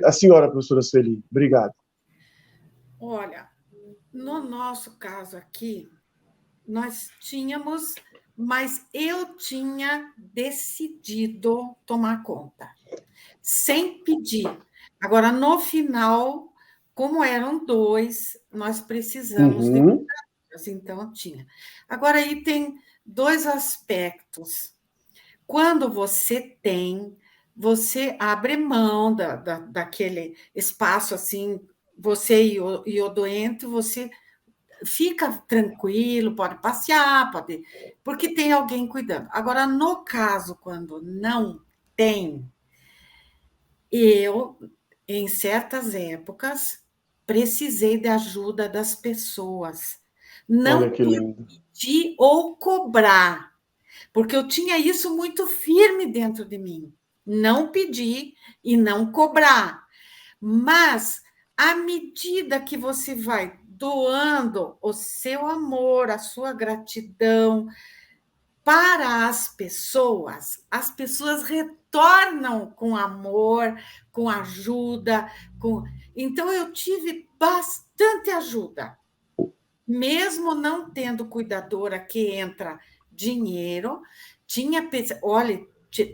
a senhora, professora Sueli. Obrigado. Olha, no nosso caso aqui, nós tínhamos, mas eu tinha decidido tomar conta, sem pedir. Agora, no final, como eram 2, nós precisamos de cuidados, então tinha. Agora, aí tem 2 aspectos. Quando você tem, você abre mão daquele espaço assim, você e o doente, você fica tranquilo, pode passear, pode, porque tem alguém cuidando. Agora, no caso, quando não tem, eu, em certas épocas, precisei da ajuda das pessoas. Olha Não que por lindo. pedir ou cobrar, porque eu tinha isso muito firme dentro de mim. Não pedir e não cobrar. Mas, à medida que você vai doando o seu amor, a sua gratidão para as pessoas retornam com amor, com ajuda, com... Então eu tive bastante ajuda, mesmo não tendo cuidadora que entra dinheiro, olha,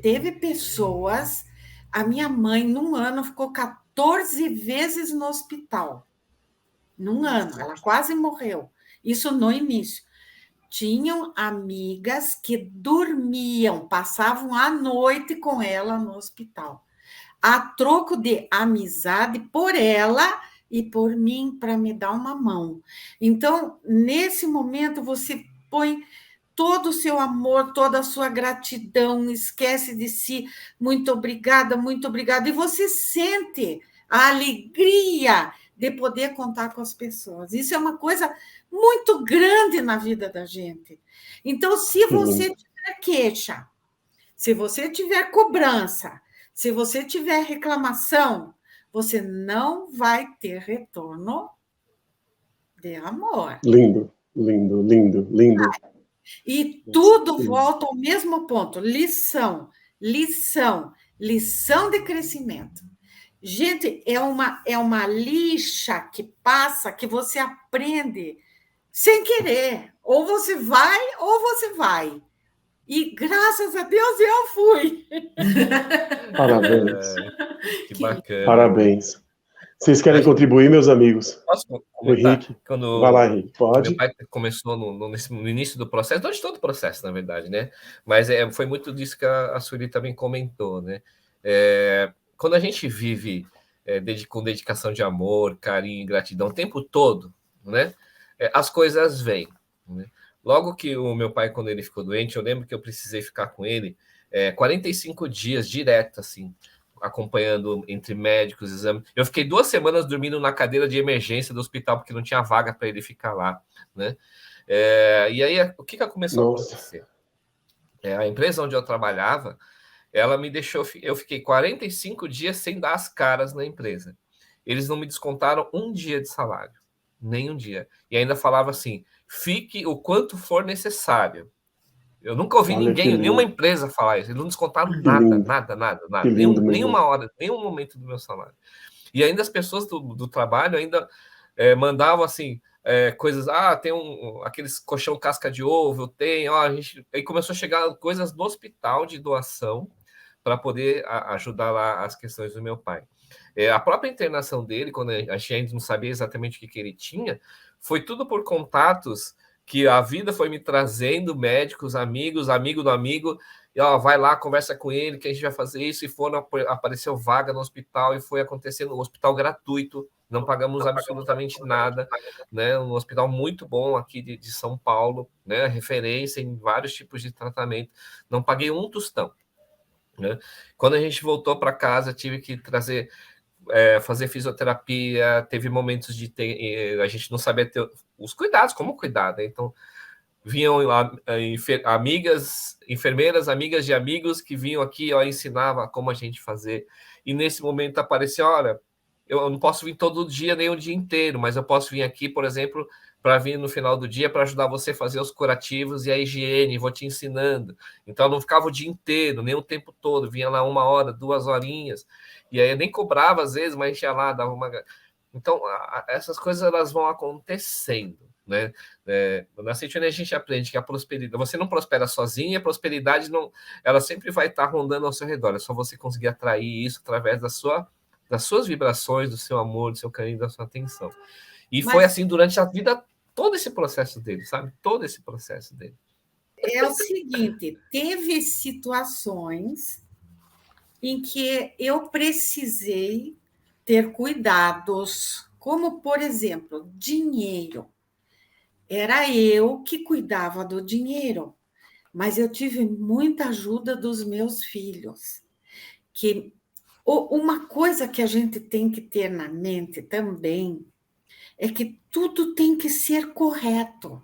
teve pessoas, a minha mãe num ano ficou 14 vezes no hospital. Num ano, ela quase morreu. Isso no início. Tinham amigas que dormiam, passavam a noite com ela no hospital, a troco de amizade por ela e por mim, para me dar uma mão. Então, nesse momento, você põe todo o seu amor, toda a sua gratidão, esquece de si, muito obrigada, e você sente a alegria de poder contar com as pessoas. Isso é uma coisa muito grande na vida da gente. Então, se você tiver queixa, se você tiver cobrança, se você tiver reclamação, você não vai ter retorno de amor. Lindo, lindo, lindo, lindo. E tudo volta ao mesmo ponto: lição de crescimento. Gente, é uma lixa que passa, que você aprende sem querer. Ou você vai, ou você vai. E graças a Deus eu fui. Parabéns. Que bacana. Parabéns. Vocês querem contribuir, meus amigos? Posso comentar? O Henrique. Quando vai lá, Henrique. Pode. Meu pai começou no início do processo, durante todo o processo, na verdade, né? Mas foi muito disso que a Sueli também comentou, né? Quando a gente vive com dedicação de amor, carinho e gratidão o tempo todo, né? As coisas vêm, né? Logo que o meu pai, quando ele ficou doente, eu lembro que eu precisei ficar com ele 45 dias direto, assim, acompanhando entre médicos, exames. Eu fiquei 2 semanas dormindo na cadeira de emergência do hospital, porque não tinha vaga para ele ficar lá, né? E aí, o que começou a acontecer? A empresa onde eu trabalhava, ela me deixou... Eu fiquei 45 dias sem dar as caras na empresa. Eles não me descontaram um dia de salário. Nem um dia. E ainda falava assim, fique o quanto for necessário. Eu nunca ouvi nenhuma empresa falar isso. Eles não descontaram nada. Nenhuma hora, nenhum momento do meu salário. E ainda as pessoas do trabalho ainda mandavam assim, coisas, tem aqueles colchão casca de ovo, eu tenho, aí começou a chegar coisas do hospital de doação para poder ajudar lá as questões do meu pai. A própria internação dele, quando a gente não sabia exatamente o que ele tinha, foi tudo por contatos que a vida foi me trazendo, médicos, amigos, amigo do amigo, e vai lá, conversa com ele, que a gente vai fazer isso, e apareceu vaga no hospital, e foi acontecendo, um hospital gratuito, não pagamos absolutamente nada, né? Um hospital muito bom aqui de São Paulo, né? Referência em vários tipos de tratamento, não paguei um tostão, né? Quando a gente voltou para casa, tive que fazer fisioterapia, teve momentos de a gente não sabia ter os cuidados, como cuidar, né? Então, vinham enfermeiras, amigas de amigos que vinham aqui, ensinava como a gente fazer. E nesse momento apareceu, olha, eu não posso vir todo dia nem o dia inteiro, mas eu posso vir aqui, por exemplo, para vir no final do dia para ajudar você a fazer os curativos e a higiene, vou te ensinando. Então eu não ficava o dia inteiro, nem o tempo todo, vinha lá 1 hora, 2 horinhas, e aí eu nem cobrava às vezes, mas ia lá, dava uma... Então, essas coisas elas vão acontecendo, né? Na Centurion a gente aprende que a prosperidade, você não prospera sozinho, a prosperidade não, ela sempre vai estar rondando ao seu redor, é só você conseguir atrair isso através das suas vibrações, do seu amor, do seu carinho, da sua atenção. E foi assim durante a vida, todo esse processo dele, sabe? Todo esse processo dele. É o seguinte, teve situações em que eu precisei ter cuidados, como, por exemplo, dinheiro. Era eu que cuidava do dinheiro, mas eu tive muita ajuda dos meus filhos. Que uma coisa que a gente tem que ter na mente também é que tudo tem que ser correto.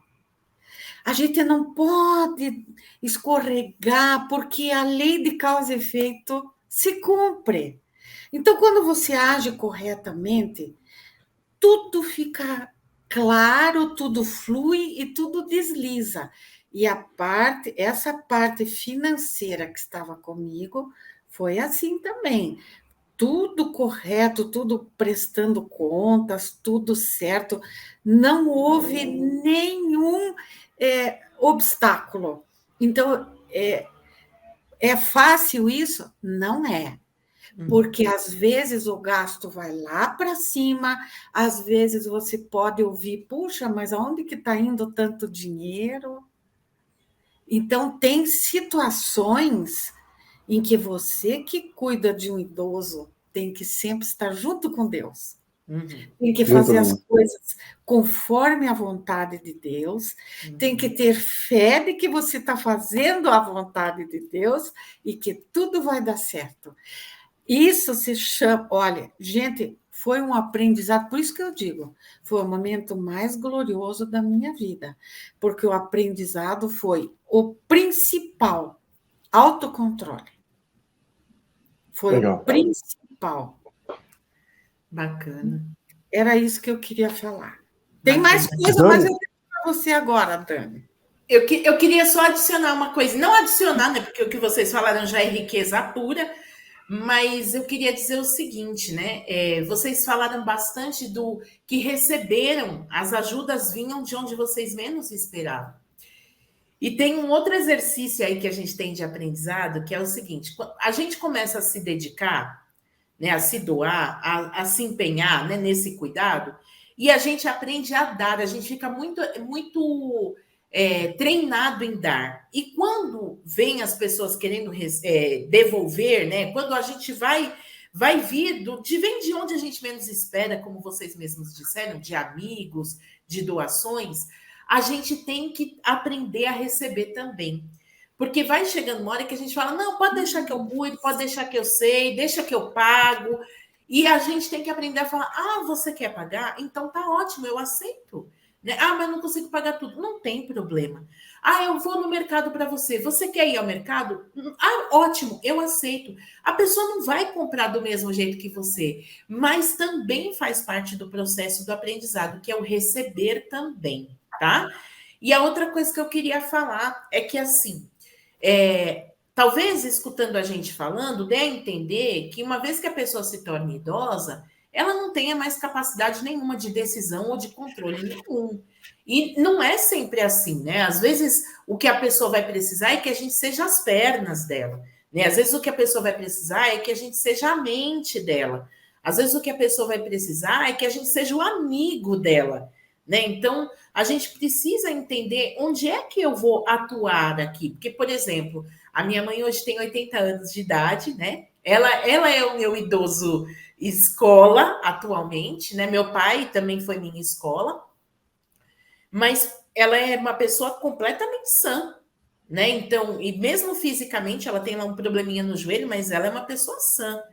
A gente não pode escorregar, porque a lei de causa e efeito se cumpre. Então, quando você age corretamente, tudo fica claro, tudo flui e tudo desliza. E essa parte financeira que estava comigo foi assim também. Tudo correto, tudo prestando contas, tudo certo. Não houve nenhum obstáculo. Então, é fácil isso? Não é. Porque às vezes o gasto vai lá para cima, às vezes você pode ouvir, puxa, mas aonde que está indo tanto dinheiro? Então, tem situações em que você que cuida de um idoso tem que sempre estar junto com Deus. Tem que fazer as coisas conforme a vontade de Deus, tem que ter fé de que você está fazendo a vontade de Deus e que tudo vai dar certo. Isso se chama... Olha, gente, foi um aprendizado, por isso que eu digo, foi o momento mais glorioso da minha vida, porque o aprendizado foi o principal, autocontrole. Foi Legal. O principal. Bacana. Era isso que eu queria falar. Tem mais coisa, mas eu deixo para você agora, Dani. Eu queria só adicionar uma coisa. Não adicionar, né? Porque o que vocês falaram já é riqueza pura. Mas eu queria dizer o seguinte, né? Vocês falaram bastante do que receberam, as ajudas vinham de onde vocês menos esperavam. E tem um outro exercício aí que a gente tem de aprendizado, que é o seguinte: a gente começa a se dedicar, né, a se doar, a se empenhar, né, nesse cuidado, e a gente aprende a dar, a gente fica muito treinado em dar. E quando vem as pessoas querendo devolver, né, quando a gente vai vir vem de onde a gente menos espera, como vocês mesmos disseram, de amigos, de doações, a gente tem que aprender a receber também. Porque vai chegando uma hora que a gente fala, não, pode deixar que eu cuido, pode deixar que eu sei, deixa que eu pago. E a gente tem que aprender a falar, você quer pagar? Então tá ótimo, eu aceito. Mas não consigo pagar tudo. Não tem problema. Eu vou no mercado para você. Você quer ir ao mercado? Ótimo, eu aceito. A pessoa não vai comprar do mesmo jeito que você, mas também faz parte do processo do aprendizado, que é o receber também, tá? E a outra coisa que eu queria falar é que, assim, talvez escutando a gente falando, dê a entender que uma vez que a pessoa se torna idosa, ela não tenha mais capacidade nenhuma de decisão ou de controle nenhum. E não é sempre assim, né? Às vezes, o que a pessoa vai precisar é que a gente seja as pernas dela, né? Às vezes, o que a pessoa vai precisar é que a gente seja a mente dela. Às vezes, o que a pessoa vai precisar é que a gente seja o amigo dela, né? Então, a gente precisa entender onde é que eu vou atuar aqui. Porque, por exemplo, a minha mãe hoje tem 80 anos de idade, né? Ela é o meu idoso escola atualmente, né? Meu pai também foi minha escola, mas ela é uma pessoa completamente sã, né? Então, e mesmo fisicamente, ela tem lá um probleminha no joelho, mas ela é uma pessoa sã.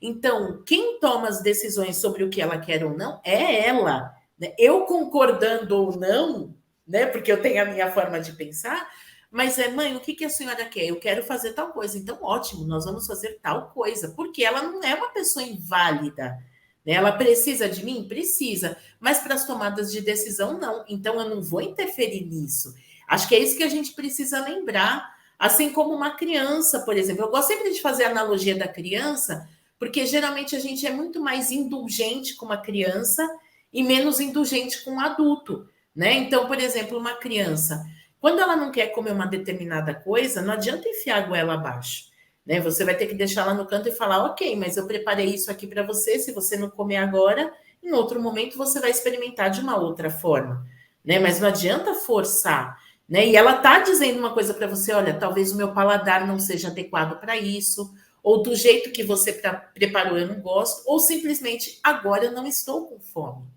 Então, quem toma as decisões sobre o que ela quer ou não é ela, né? Eu concordando ou não, né? Porque eu tenho a minha forma de pensar. Mas mãe, o que a senhora quer? Eu quero fazer tal coisa. Então, ótimo, nós vamos fazer tal coisa. Porque ela não é uma pessoa inválida, né? Ela precisa de mim? Precisa. Mas para as tomadas de decisão, não. Então, eu não vou interferir nisso. Acho que é isso que a gente precisa lembrar. Assim como uma criança, por exemplo. Eu gosto sempre de fazer a analogia da criança, porque geralmente a gente é muito mais indulgente com uma criança e menos indulgente com um adulto, né? Então, por exemplo, uma criança, quando ela não quer comer uma determinada coisa, não adianta enfiar a goela abaixo, né? Você vai ter que deixar ela no canto e falar, ok, mas eu preparei isso aqui para você, se você não comer agora, em outro momento você vai experimentar de uma outra forma, né? Mas não adianta forçar, né? E ela tá dizendo uma coisa para você, olha, talvez o meu paladar não seja adequado para isso, ou do jeito que você preparou eu não gosto, ou simplesmente agora eu não estou com fome,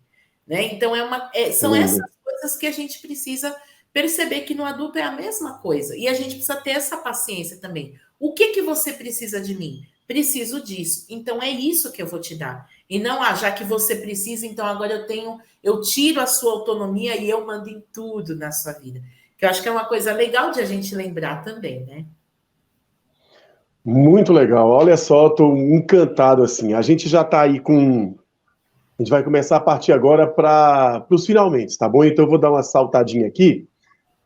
né? Então são essas coisas que a gente precisa perceber que no adulto é a mesma coisa. E a gente precisa ter essa paciência também. O que você precisa de mim? Preciso disso. Então é isso que eu vou te dar. E não, já que você precisa, então agora eu tiro a sua autonomia e eu mando em tudo na sua vida. Que eu acho que é uma coisa legal de a gente lembrar também, né? Muito legal. Olha só, estou encantado assim. A gente já está aí com... A gente vai começar a partir agora para os finalmente, tá bom? Então eu vou dar uma saltadinha aqui.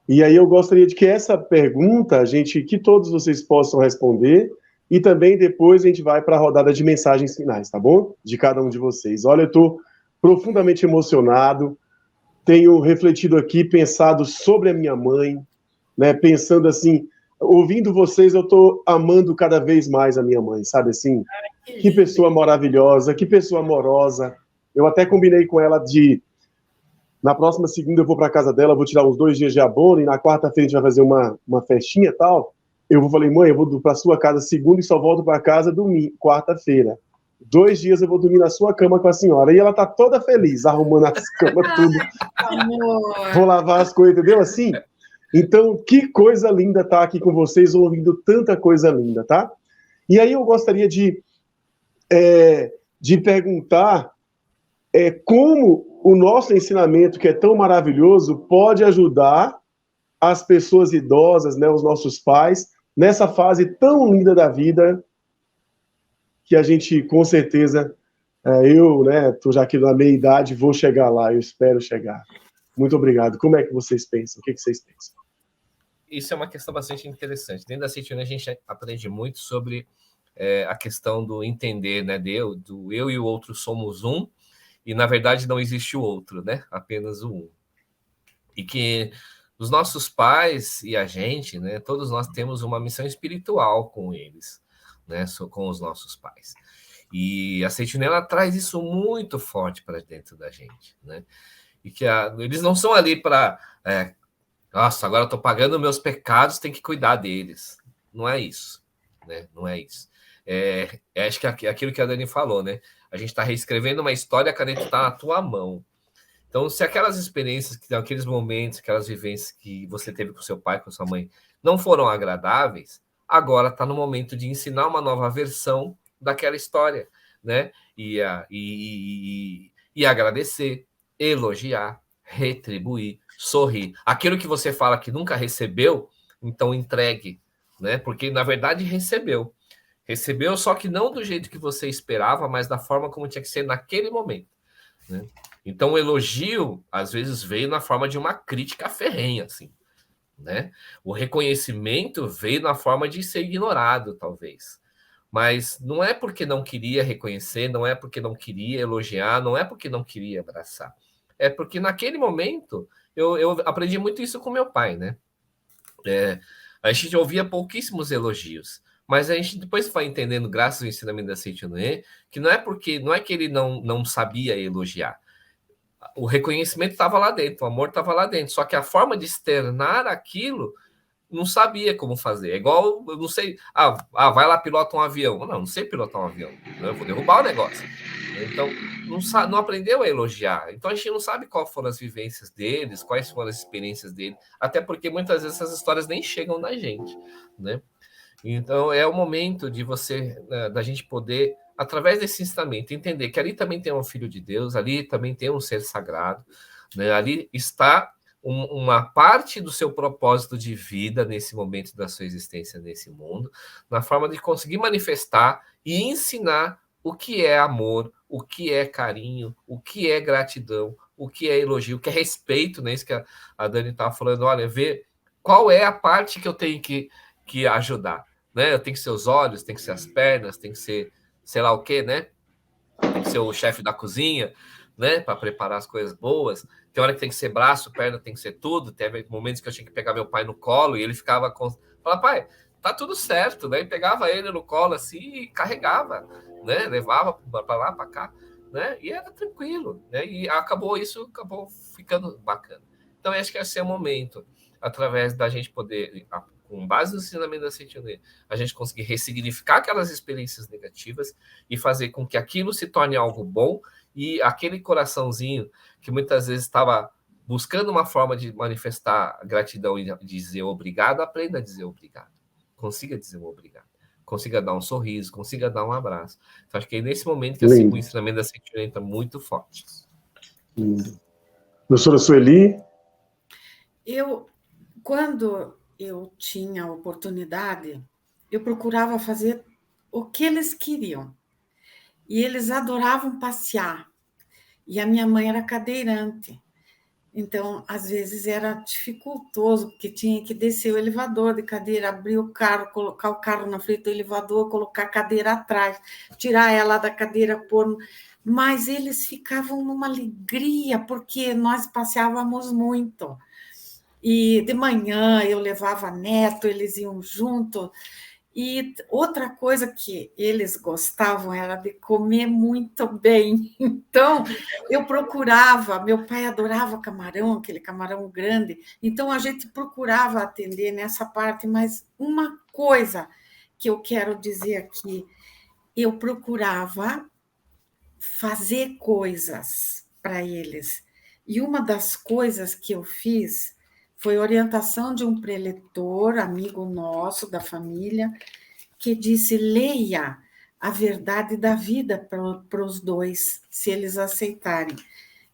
E aí eu gostaria de que essa pergunta, que todos vocês possam responder, e também depois a gente vai para a rodada de mensagens finais, tá bom? De cada um de vocês. Olha, eu estou profundamente emocionado, tenho refletido aqui, pensado sobre a minha mãe, né? Pensando assim, ouvindo vocês, eu estou amando cada vez mais a minha mãe, sabe assim? Que pessoa maravilhosa, que pessoa amorosa. Eu até combinei com ela na próxima segunda eu vou para casa dela, vou tirar uns 2 dias de abono, e na quarta-feira a gente vai fazer uma festinha e tal. Falei, mãe, eu vou para sua casa segunda e só volto para casa quarta-feira. 2 dias eu vou dormir na sua cama com a senhora. E ela tá toda feliz, arrumando as camas, tudo. Amor. Vou lavar as coisas, entendeu? Assim? Então, que coisa linda estar aqui com vocês, ouvindo tanta coisa linda, tá? E aí eu gostaria de perguntar como o nosso ensinamento, que é tão maravilhoso, pode ajudar as pessoas idosas, né, os nossos pais, nessa fase tão linda da vida, que a gente, com certeza, eu, né, estou já aqui na meia-idade, vou chegar lá, eu espero chegar. Muito obrigado. Como é que vocês pensam? O que vocês pensam? Isso é uma questão bastante interessante. Dentro da City Union, a gente aprende muito sobre a questão do entender, né, do eu e o outro somos um, e, na verdade, não existe o outro, né? Apenas o um. E que os nossos pais e a gente, né? Todos nós temos uma missão espiritual com eles, né? Com os nossos pais. E a Sentinela traz isso muito forte para dentro da gente, né? E que eles não são ali para... nossa, agora eu estou pagando meus pecados, tem que cuidar deles. Não é isso, né? Não é isso. Acho que aquilo que a Dani falou, né? A gente está reescrevendo uma história, a caneta está na tua mão. Então, se aquelas experiências, aqueles momentos, aquelas vivências que você teve com seu pai, com sua mãe, não foram agradáveis, agora está no momento de ensinar uma nova versão daquela história, né? E agradecer, elogiar, retribuir, sorrir. Aquilo que você fala que nunca recebeu, então entregue, né? Porque, na verdade, recebeu. Recebeu, só que não do jeito que você esperava, mas da forma como tinha que ser naquele momento, né? Então, o elogio, às vezes, veio na forma de uma crítica ferrenha, assim, né? O reconhecimento veio na forma de ser ignorado, talvez. Mas não é porque não queria reconhecer, não é porque não queria elogiar, não é porque não queria abraçar. É porque, naquele momento, eu aprendi muito isso com meu pai, né? A gente ouvia pouquíssimos elogios. Mas a gente depois vai entendendo, graças ao ensinamento da Seitianoe, que não é que ele não sabia elogiar. O reconhecimento estava lá dentro, o amor estava lá dentro. Só que a forma de externar aquilo, não sabia como fazer. É igual, eu não sei, vai lá, pilota um avião. Não sei pilotar um avião. Eu vou derrubar o negócio. Então, não aprendeu a elogiar. Então, a gente não sabe quais foram as vivências deles, quais foram as experiências dele. Até porque, muitas vezes, essas histórias nem chegam na gente, né? Então, é o momento de da gente poder, através desse ensinamento, entender que ali também tem um filho de Deus, ali também tem um ser sagrado, né? Ali está uma parte do seu propósito de vida nesse momento da sua existência nesse mundo, na forma de conseguir manifestar e ensinar o que é amor, o que é carinho, o que é gratidão, o que é elogio, o que é respeito, né? Isso que a Dani estava falando, olha, ver qual é a parte que eu tenho que ajudar, né? Eu tenho que ser os olhos, tem que ser as pernas, tem que ser sei lá o quê, né? Tem que ser o chefe da cozinha, né? Para preparar as coisas boas. Tem hora que tem que ser braço, perna, tem que ser tudo. Teve momentos que eu tinha que pegar meu pai no colo e ele ficava falava, pai, tá tudo certo, né? E pegava ele no colo assim e carregava, né? Levava para lá, para cá, né? E era tranquilo, né? E acabou ficando bacana. Então, eu acho que esse é o momento, através da gente poder, com base no ensinamento da Sentinela, a gente conseguir ressignificar aquelas experiências negativas e fazer com que aquilo se torne algo bom e aquele coraçãozinho que muitas vezes estava buscando uma forma de manifestar gratidão e dizer obrigado, aprenda a dizer obrigado. Consiga dizer um obrigado. Consiga dar um sorriso, consiga dar um abraço. Então, acho que é nesse momento que assim, o ensinamento da Sentinela entra muito forte. Professora Sueli? Quando eu tinha a oportunidade, eu procurava fazer o que eles queriam. E eles adoravam passear. E a minha mãe era cadeirante. Então, às vezes era dificultoso, porque tinha que descer o elevador de cadeira, abrir o carro, colocar o carro na frente do elevador, colocar a cadeira atrás, tirar ela da cadeira, pôr. Mas eles ficavam numa alegria, porque nós passeávamos muito. E de manhã eu levava neto, eles iam junto. E outra coisa que eles gostavam era de comer muito bem. Então, eu procurava, meu pai adorava camarão, aquele camarão grande, então a gente procurava atender nessa parte, mas uma coisa que eu quero dizer aqui, eu procurava fazer coisas para eles. E uma das coisas que eu fiz foi orientação de um preletor, amigo nosso, da família, que disse, leia a verdade da vida para os dois, se eles aceitarem.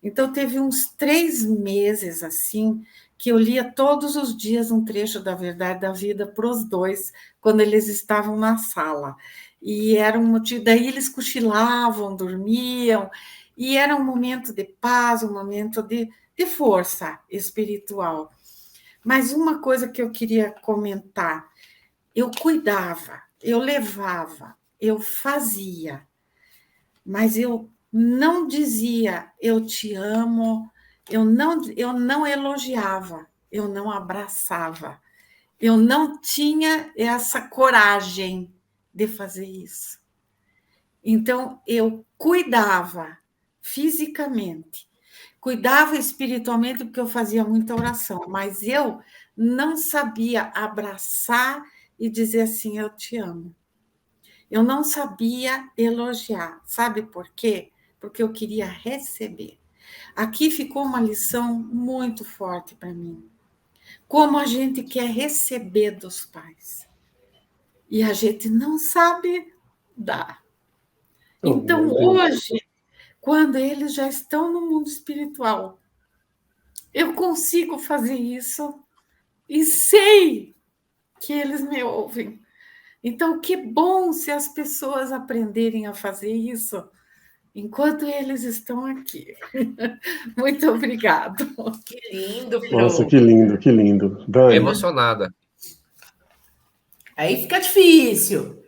Então, teve uns 3 meses, assim, que eu lia todos os dias um trecho da verdade da vida para os dois, quando eles estavam na sala. E era um motivo, daí eles cochilavam, dormiam, e era um momento de paz, um momento de força espiritual. Mas uma coisa que eu queria comentar, eu cuidava, eu levava, eu fazia, mas eu não dizia eu te amo, eu não elogiava, eu não abraçava, eu não tinha essa coragem de fazer isso. Então, eu cuidava fisicamente, cuidava espiritualmente, porque eu fazia muita oração, mas eu não sabia abraçar e dizer assim, eu te amo. Eu não sabia elogiar. Sabe por quê? Porque eu queria receber. Aqui ficou uma lição muito forte para mim. Como a gente quer receber dos pais. E a gente não sabe dar. Então, hoje, quando eles já estão no mundo espiritual, eu consigo fazer isso e sei que eles me ouvem. Então, que bom se as pessoas aprenderem a fazer isso enquanto eles estão aqui. Muito obrigado. Que lindo, Flor. Nossa, que lindo, que lindo. Dani. Emocionada. Aí fica difícil.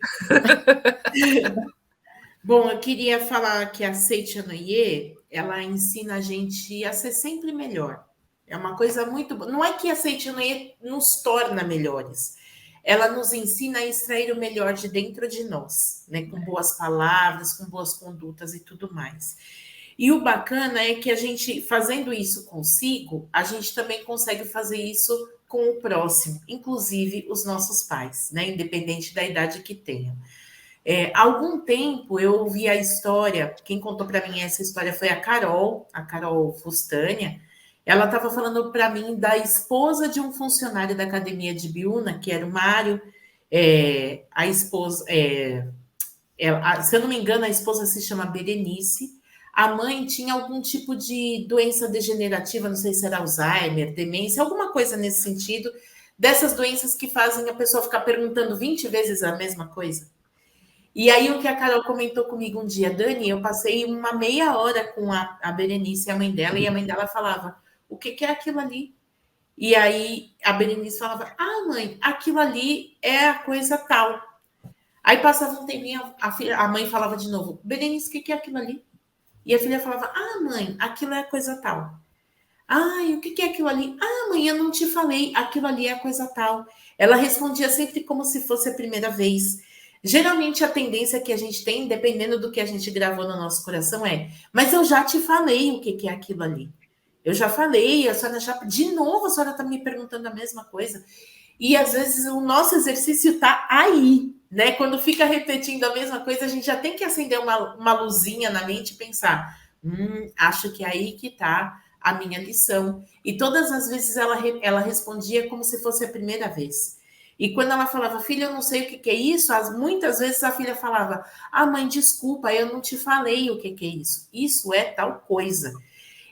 Bom, eu queria falar que a Seitianoye, ela ensina a gente a ser sempre melhor. É uma coisa muito boa. Não é que a Seitianoye nos torna melhores. Ela nos ensina a extrair o melhor de dentro de nós, né? Com boas palavras, com boas condutas e tudo mais. E o bacana é que a gente, fazendo isso consigo, a gente também consegue fazer isso com o próximo, inclusive os nossos pais, né? Independente da idade que tenham. Há algum tempo eu ouvi a história, quem contou para mim essa história foi a Carol Fustânia. Ela estava falando para mim da esposa de um funcionário da academia de Biúna, que era o Mário. A esposa, se eu não me engano, a esposa se chama Berenice. A mãe tinha algum tipo de doença degenerativa, não sei se era Alzheimer, demência, alguma coisa nesse sentido, dessas doenças que fazem a pessoa ficar perguntando 20 vezes a mesma coisa. E aí o que a Carol comentou comigo um dia, Dani, eu passei uma meia hora com a Berenice, a mãe dela, e a mãe dela falava, o que é aquilo ali? E aí a Berenice falava, mãe, aquilo ali é a coisa tal. Aí passava um tempinho, a mãe falava de novo, Berenice, o que é aquilo ali? E a filha falava, mãe, aquilo é a coisa tal. E o que é aquilo ali? Mãe, eu não te falei, aquilo ali é a coisa tal. Ela respondia sempre como se fosse a primeira vez. Geralmente a tendência que a gente tem, dependendo do que a gente gravou no nosso coração, mas eu já te falei o que é aquilo ali. Eu já falei, a senhora já. De novo, a senhora está me perguntando a mesma coisa. E às vezes o nosso exercício está aí, né? Quando fica repetindo a mesma coisa, a gente já tem que acender uma luzinha na mente e pensar: acho que é aí que está a minha lição. E todas as vezes ela respondia como se fosse a primeira vez. E quando ela falava, filha, eu não sei o que é isso, muitas vezes a filha falava, mãe, desculpa, eu não te falei o que é isso. Isso é tal coisa.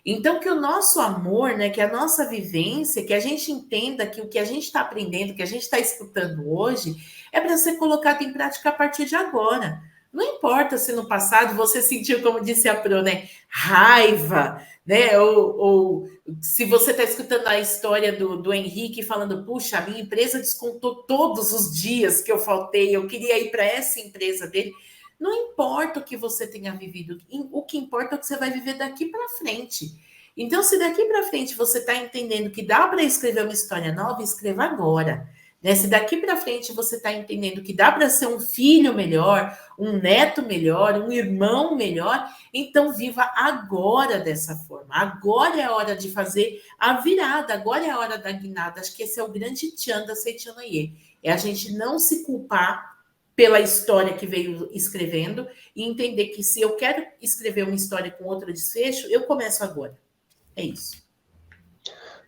Então, que o nosso amor, né, que a nossa vivência, que a gente entenda que o que a gente está aprendendo, que a gente está escutando hoje, é para ser colocado em prática a partir de agora. Não importa se no passado você sentiu, como disse a Pro, né, raiva, né, ou se você está escutando a história do Henrique falando, puxa, a minha empresa descontou todos os dias que eu faltei, eu queria ir para essa empresa dele. Não importa o que você tenha vivido, o que importa é o que você vai viver daqui para frente. Então, se daqui para frente você está entendendo que dá para escrever uma história nova, escreva agora. Né? Se daqui para frente você está entendendo que dá para ser um filho melhor, um neto melhor, um irmão melhor, então viva agora dessa forma. Agora é a hora de fazer a virada, agora é a hora da guinada. Acho que esse é o grande tchan da Seitianoye. É a gente não se culpar pela história que veio escrevendo e entender que se eu quero escrever uma história com outro desfecho, eu começo agora. É isso.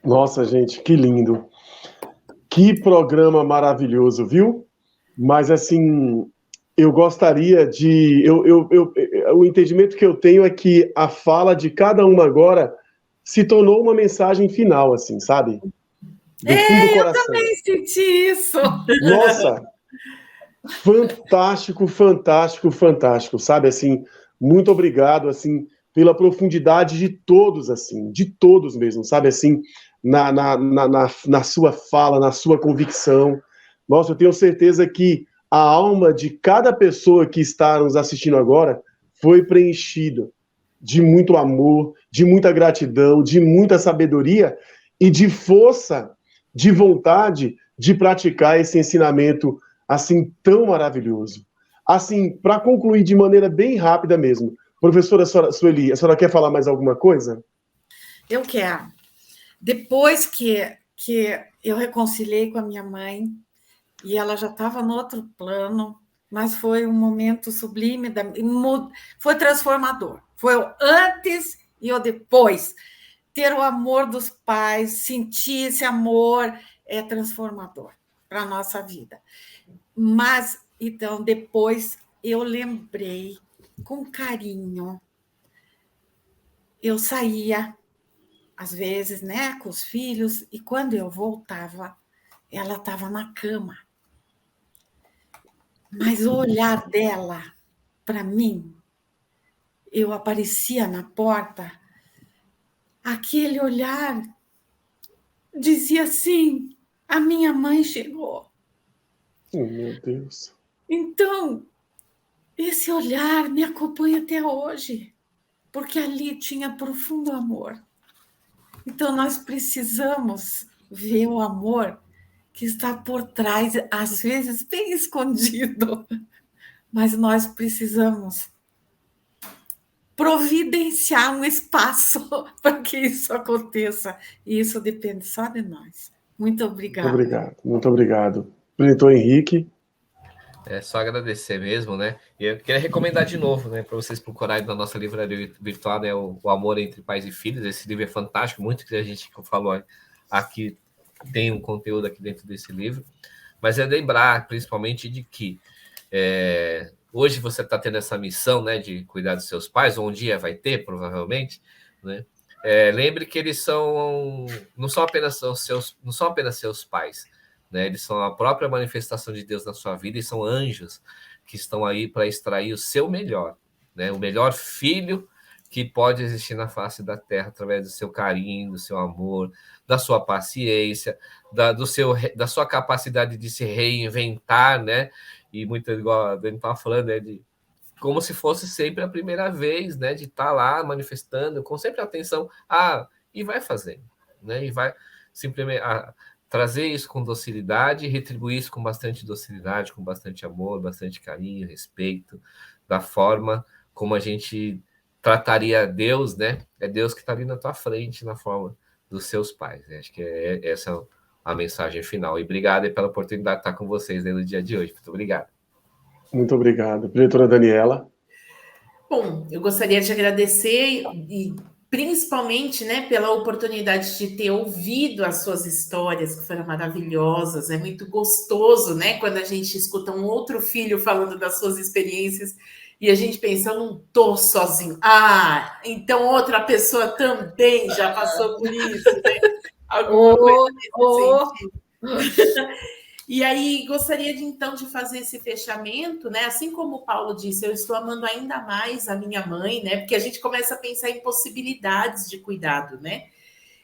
Nossa, gente, que lindo. Que programa maravilhoso, viu? Mas, assim, eu gostaria de... o entendimento que eu tenho é que a fala de cada uma agora se tornou uma mensagem final, assim, sabe? Do fundo do coração. Eu também senti isso. Nossa, fantástico, fantástico, fantástico, sabe? Assim, muito obrigado, assim, pela profundidade de todos, assim, de todos mesmo, sabe? Assim, na sua fala, na sua convicção. Nossa, eu tenho certeza que a alma de cada pessoa que está nos assistindo agora foi preenchida de muito amor, de muita gratidão, de muita sabedoria e de força, de vontade de praticar esse ensinamento assim tão maravilhoso. Assim, para concluir de maneira bem rápida mesmo, professora Sueli, a senhora quer falar mais alguma coisa? Eu quero. Depois que eu reconciliei com a minha mãe, e ela já estava no outro plano, mas foi um momento sublime, foi transformador. Foi o antes e o depois. Ter o amor dos pais, sentir esse amor é transformador para a nossa vida. Mas, então, depois eu lembrei com carinho. Eu saía, às vezes, né, com os filhos, e quando eu voltava, ela estava na cama. Mas o olhar dela, para mim, eu aparecia na porta, aquele olhar dizia assim: a minha mãe chegou. Oh, meu Deus. Então, esse olhar me acompanha até hoje, porque ali tinha profundo amor. Então, nós precisamos ver o amor que está por trás, às vezes bem escondido, mas nós precisamos providenciar um espaço para que isso aconteça. E isso depende só de nós. Muito obrigada. Muito obrigado, muito obrigado. Presidente Henrique. É só agradecer mesmo, né? E eu queria recomendar de novo, né, para vocês procurarem na nossa livraria virtual, né, o Amor entre Pais e Filhos. Esse livro é fantástico, muito que a gente falou aqui tem um conteúdo aqui dentro desse livro. Mas é lembrar, principalmente, de que hoje você está tendo essa missão, né, de cuidar dos seus pais, ou um dia vai ter, provavelmente, né? Lembre que eles não são apenas seus pais, né? Eles são a própria manifestação de Deus na sua vida e são anjos, que estão aí para extrair o seu melhor, né? O melhor filho que pode existir na face da terra através do seu carinho, do seu amor, da sua paciência, da sua capacidade de se reinventar, né? E muito igual a Dani estava falando, né? Como se fosse sempre a primeira vez, né? De estar lá manifestando, com sempre atenção, e vai fazendo, né? E vai simplesmente trazer isso com docilidade, retribuir isso com bastante docilidade, com bastante amor, bastante carinho, respeito, da forma como a gente trataria Deus, né? É Deus que está ali na tua frente, na forma dos seus pais. Acho que essa é a mensagem final. E obrigado pela oportunidade de estar com vocês no dia de hoje. Muito obrigado. Muito obrigado. Preletora Daniela. Bom, eu gostaria de agradecer e principalmente, né, pela oportunidade de ter ouvido as suas histórias, que foram maravilhosas. É muito gostoso, né, quando a gente escuta um outro filho falando das suas experiências e a gente pensa, eu não estou sozinho. Então outra pessoa também já passou por isso, né? Alguma coisa nesse sentido. E aí, gostaria então de fazer esse fechamento, né? Assim como o Paulo disse, eu estou amando ainda mais a minha mãe, né? Porque a gente começa a pensar em possibilidades de cuidado, né?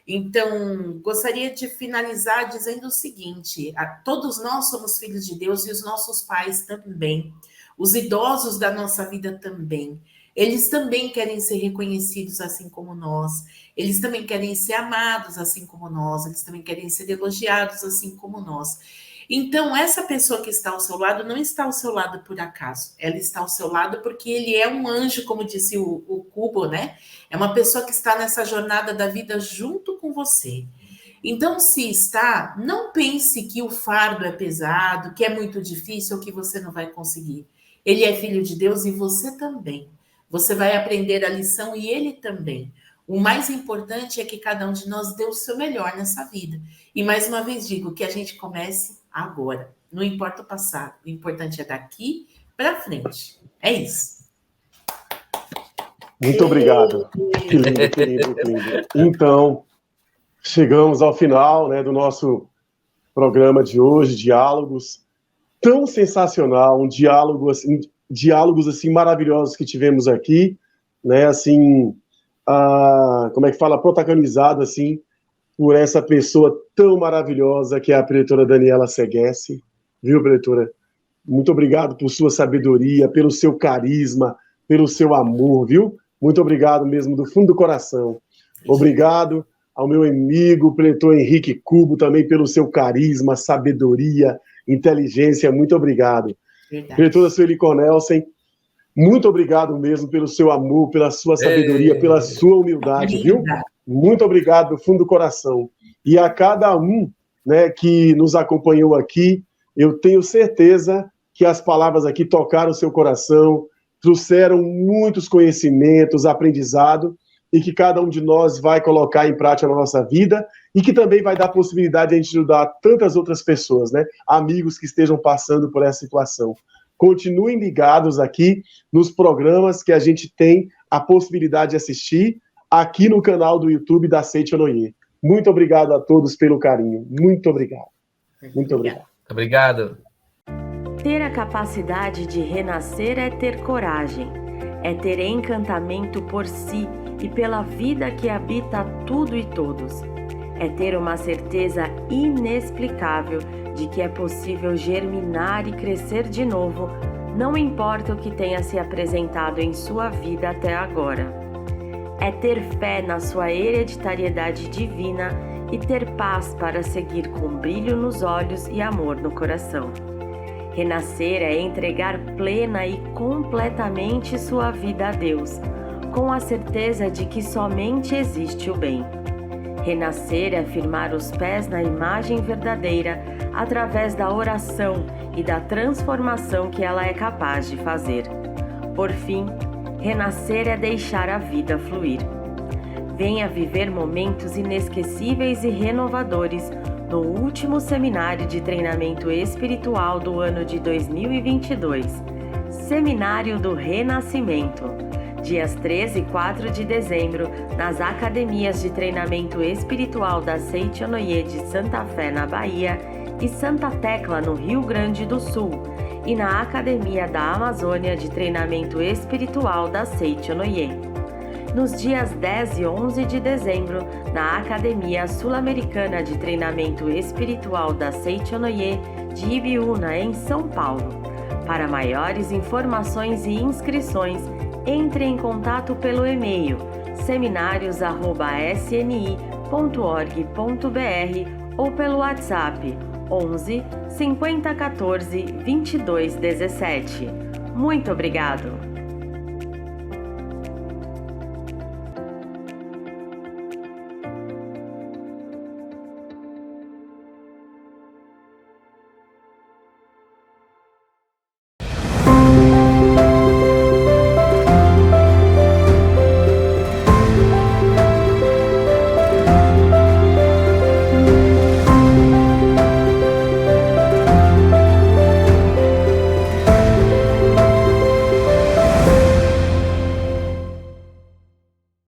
Então, gostaria de finalizar dizendo o seguinte: todos nós somos filhos de Deus e os nossos pais também. Os idosos da nossa vida também. Eles também querem ser reconhecidos assim como nós. Eles também querem ser amados assim como nós. Eles também querem ser elogiados assim como nós. Então, essa pessoa que está ao seu lado não está ao seu lado por acaso. Ela está ao seu lado porque ele é um anjo, como disse o Kubo, né? É uma pessoa que está nessa jornada da vida junto com você. Então, se está, não pense que o fardo é pesado, que é muito difícil ou que você não vai conseguir. Ele é filho de Deus e você também. Você vai aprender a lição e ele também. O mais importante é que cada um de nós dê o seu melhor nessa vida. E mais uma vez digo que a gente comece agora. Não importa o passado. O importante é daqui para frente. É isso. Muito obrigado. Que lindo, que lindo, que lindo. Então, chegamos ao final, né, do nosso programa de hoje, Diálogos. Tão sensacional, um diálogo assim, diálogos assim maravilhosos que tivemos aqui, né, assim, como é que fala, protagonizado assim por essa pessoa tão maravilhosa que é a preletora Daniela Seghessi, viu, preletora? Muito obrigado por sua sabedoria, pelo seu carisma, pelo seu amor, viu? Muito obrigado mesmo, do fundo do coração. Obrigado ao meu amigo, preletor Henrique Kubo, também pelo seu carisma, sabedoria, inteligência. Muito obrigado. Preletora Sueli Cornelsen, muito obrigado mesmo pelo seu amor, pela sua sabedoria, pela sua humildade, viu? Muito obrigado do fundo do coração. E a cada um, né, que nos acompanhou aqui, eu tenho certeza que as palavras aqui tocaram o seu coração, trouxeram muitos conhecimentos, aprendizado, e que cada um de nós vai colocar em prática na nossa vida, e que também vai dar possibilidade de a gente ajudar tantas outras pessoas, né? Amigos que estejam passando por essa situação. Continuem ligados aqui nos programas que a gente tem a possibilidade de assistir aqui no canal do YouTube da Seite Onoye. Muito obrigado a todos pelo carinho. Muito obrigado. Muito obrigado. Obrigado. Ter a capacidade de renascer é ter coragem, é ter encantamento por si e pela vida que habita tudo e todos. É ter uma certeza inexplicável de que é possível germinar e crescer de novo, não importa o que tenha se apresentado em sua vida até agora. É ter fé na sua hereditariedade divina e ter paz para seguir com brilho nos olhos e amor no coração. Renascer é entregar plena e completamente sua vida a Deus, com a certeza de que somente existe o bem. Renascer é firmar os pés na imagem verdadeira através da oração e da transformação que ela é capaz de fazer. Por fim, renascer é deixar a vida fluir. Venha viver momentos inesquecíveis e renovadores no último seminário de treinamento espiritual do ano de 2022, Seminário do Renascimento, dias 13 e 4 de dezembro, nas academias de treinamento espiritual da Seite Onoye de Santa Fé, na Bahia, e Santa Tecla, no Rio Grande do Sul, e na Academia da Amazônia de Treinamento Espiritual da Seichonoye. Nos dias 10 e 11 de dezembro, na Academia Sul-Americana de Treinamento Espiritual da Seichonoye de Ibiúna, em São Paulo. Para maiores informações e inscrições, entre em contato pelo e-mail seminarios@sni.org.br ou pelo WhatsApp 11 50 14 22 17. Muito obrigado!